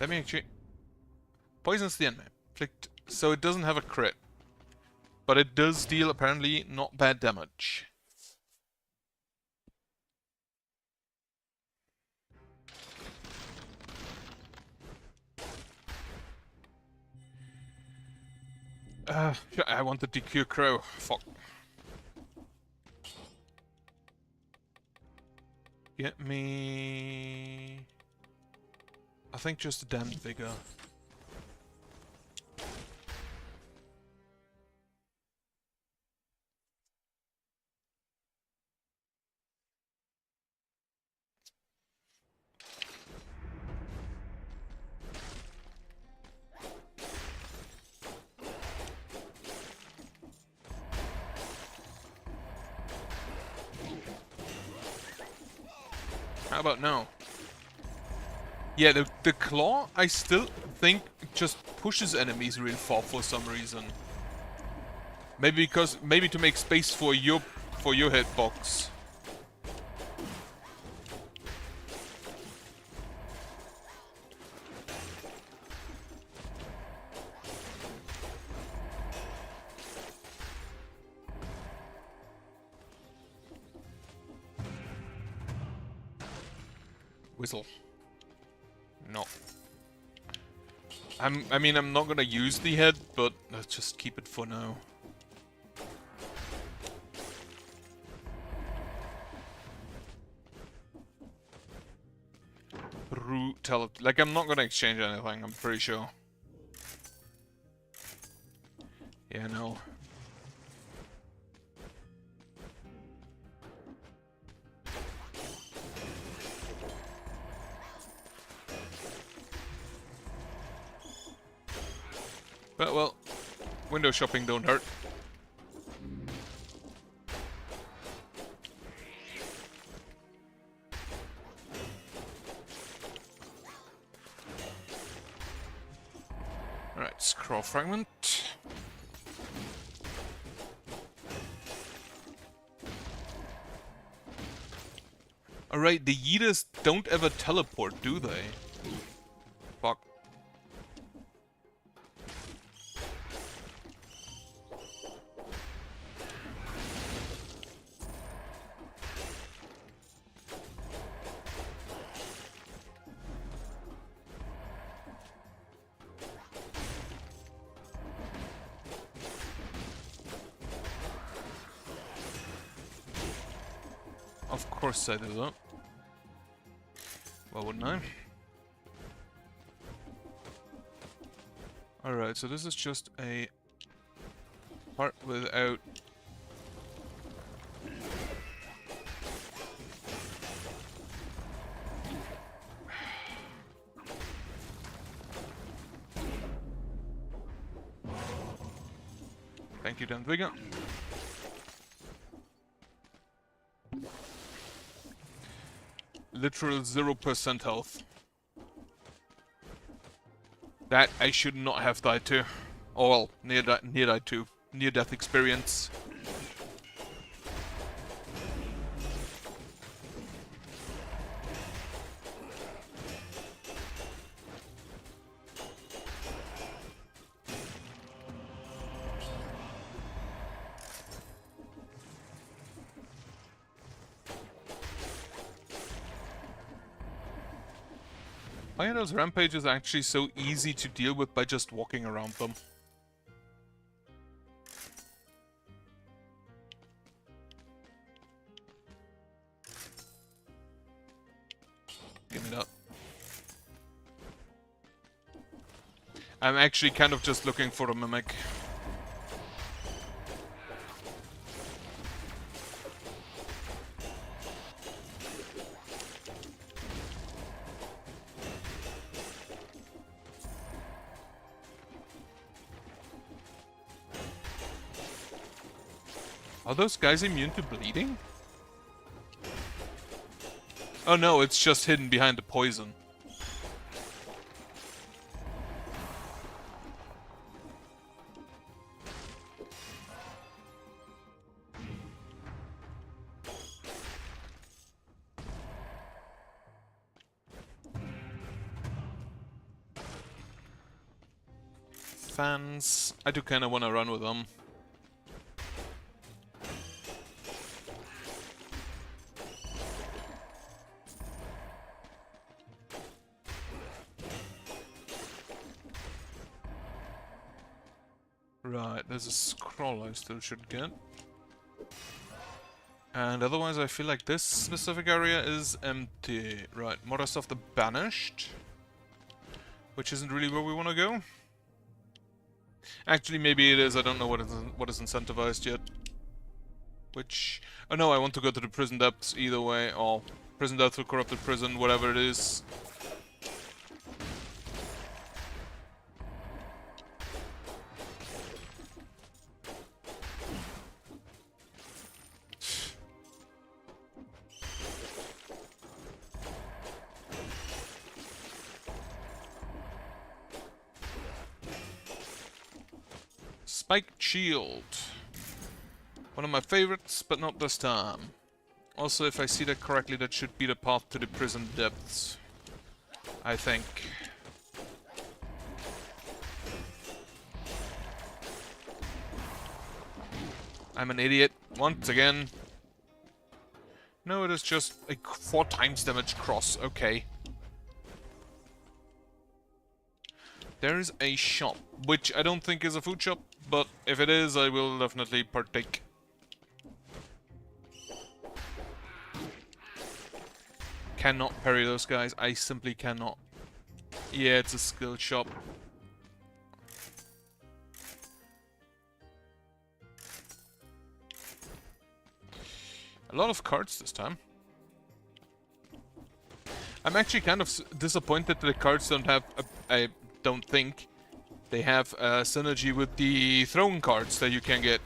Let me actually... Poisons the enemy. Inflict... So it doesn't have a crit. But it does deal, apparently, not bad damage. I wanted to cure Crow. Fuck. Get me... I think just a damned vigor. How about now? Yeah, the claw, I still think, just pushes enemies real far for some reason. Maybe to make space for your hitbox. Whistle. No. I mean, I'm not gonna use the head, but let's just keep it for now. Like, I'm not gonna exchange anything, I'm pretty sure. Yeah, no. But, well, window shopping don't hurt. Alright, scroll fragment. Alright, the Yeeters don't ever teleport, do they? Fuck. Of course I do that. Why wouldn't I? Alright, so this is just a part without... Thank you, Danviga. Literal 0% health. That I should not have died to. Oh well, near died to. Near death experience. Why are those rampages actually so easy to deal with by just walking around them? Give me that. I'm actually kind of just looking for a mimic. Are those guys immune to bleeding? Oh no, it's just hidden behind the poison. Fans. I do kinda wanna run with them. Right, there's a scroll I still should get. And otherwise I feel like this specific area is empty. Right, Morris of the Banished. Which isn't really where we want to go. Actually, maybe it is. I don't know what is incentivized yet. Which... Oh no, I want to go to the prison depths either way. Or prison depths or corrupted prison, whatever it is. shield. One of my favorites, but not this time. Also, if I see that correctly, that should be the path to the prison depths. I think. I'm an idiot, once again. No, it is just a 4 times damage cross, okay. There is a shop, which I don't think is a food shop, but if it is, I will definitely partake. Cannot parry those guys, I simply cannot. Yeah, it's a skill shop. A lot of cards this time. I'm actually kind of disappointed that the cards don't have I don't think they have a synergy with the throne cards that you can get.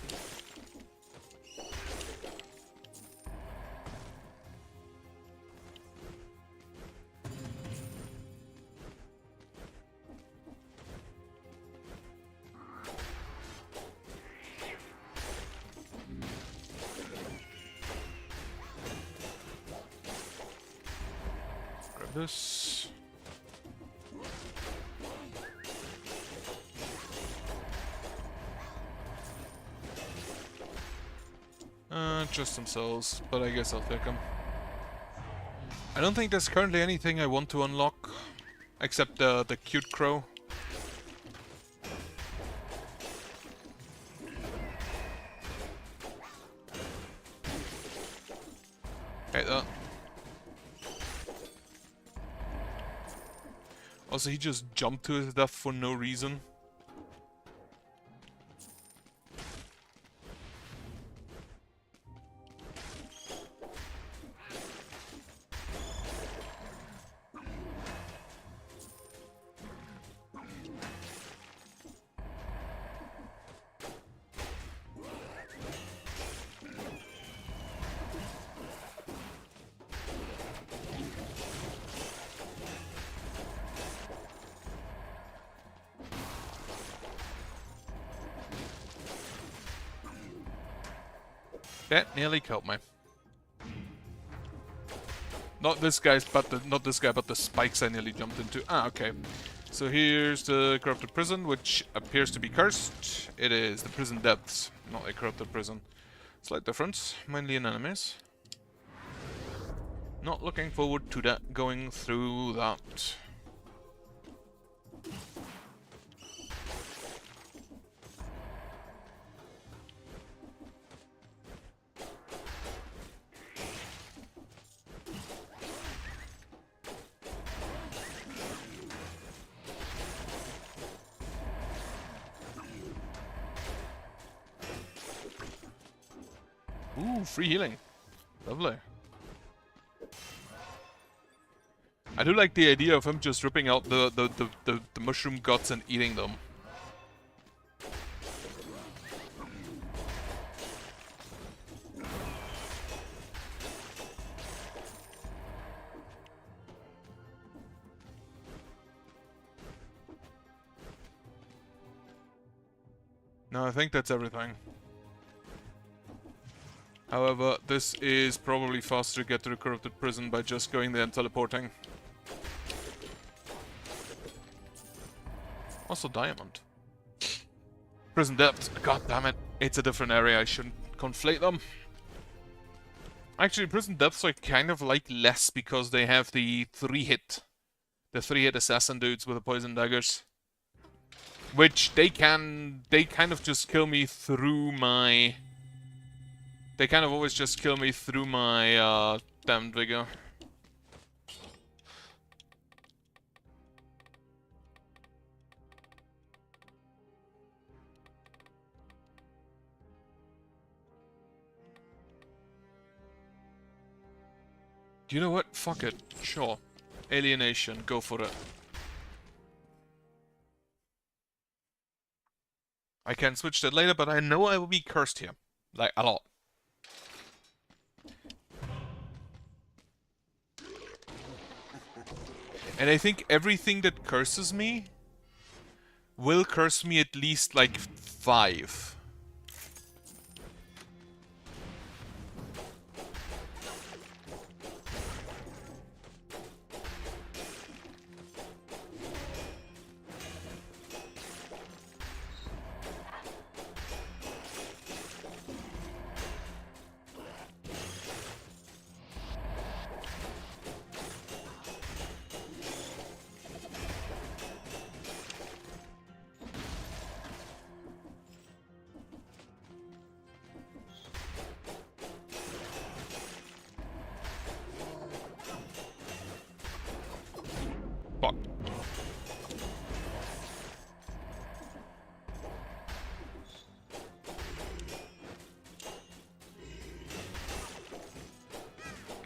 Grab this. Just some souls, but I guess I'll take them. I don't think there's currently anything I want to unlock, except the cute crow. Hate that. Also, he just jumped to his death for no reason. That nearly killed me. Not this guy's, but not this guy, but the spikes I nearly jumped into. Ah, okay. So here's the corrupted prison, which appears to be cursed. It is the prison depths, not a corrupted prison. Slight difference, mainly in enemies. Not looking forward to that, going through that. Ooh, free healing. Lovely. I do like the idea of him just ripping out the mushroom guts and eating them. No, I think that's everything. However, this is probably faster to get to the corrupted prison by just going there and teleporting. Also diamond. Prison depths. God damn it. It's a different area. I shouldn't conflate them. Actually, prison depths I kind of like less because they have the 3-hit. The 3-hit assassin dudes with the poison daggers. Which they kind of just kill me through my... They kind of always just kill me through my damned vigor. Do you know what? Fuck it. Sure. Alienation. Go for it. I can switch that later, but I know I will be cursed here. Like, a lot. And I think everything that curses me will curse me at least like 5.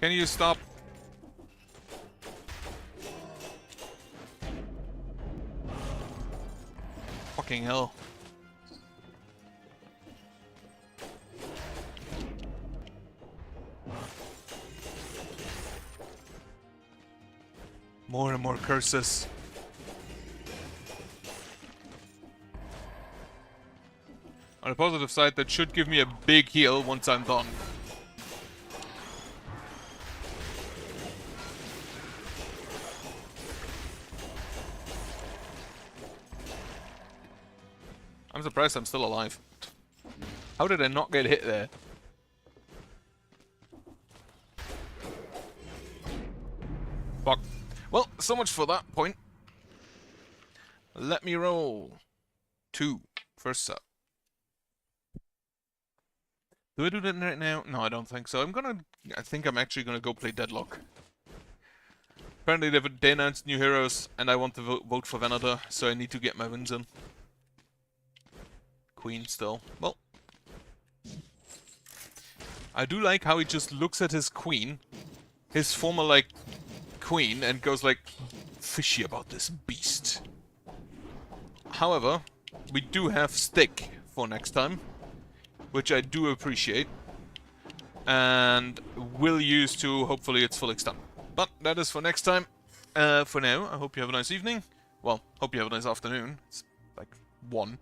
Can you stop? Fucking hell. More and more curses. On the positive side, that should give me a big heal once I'm done. I'm surprised I'm still alive. How did I not get hit there? Fuck. Well, so much for that point. Let me roll. 2. First up. Do I do that right now? No, I don't think so. I think I'm actually gonna go play Deadlock. Apparently they announced new heroes, and I want to vote for Venator, so I need to get my wins in. Queen still. Well. I do like how he just looks at his queen, his former, like, queen, and goes like, fishy about this beast. However, we do have Stick for next time, which I do appreciate, and will use to hopefully its full extent. But that is for next time. For now, I hope you have a nice evening. Well, hope you have a nice afternoon. It's like 1.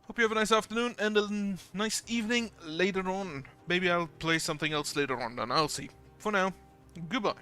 Hope you have a nice afternoon and a nice evening later on. Maybe I'll play something else later on, then I'll see. For now, goodbye.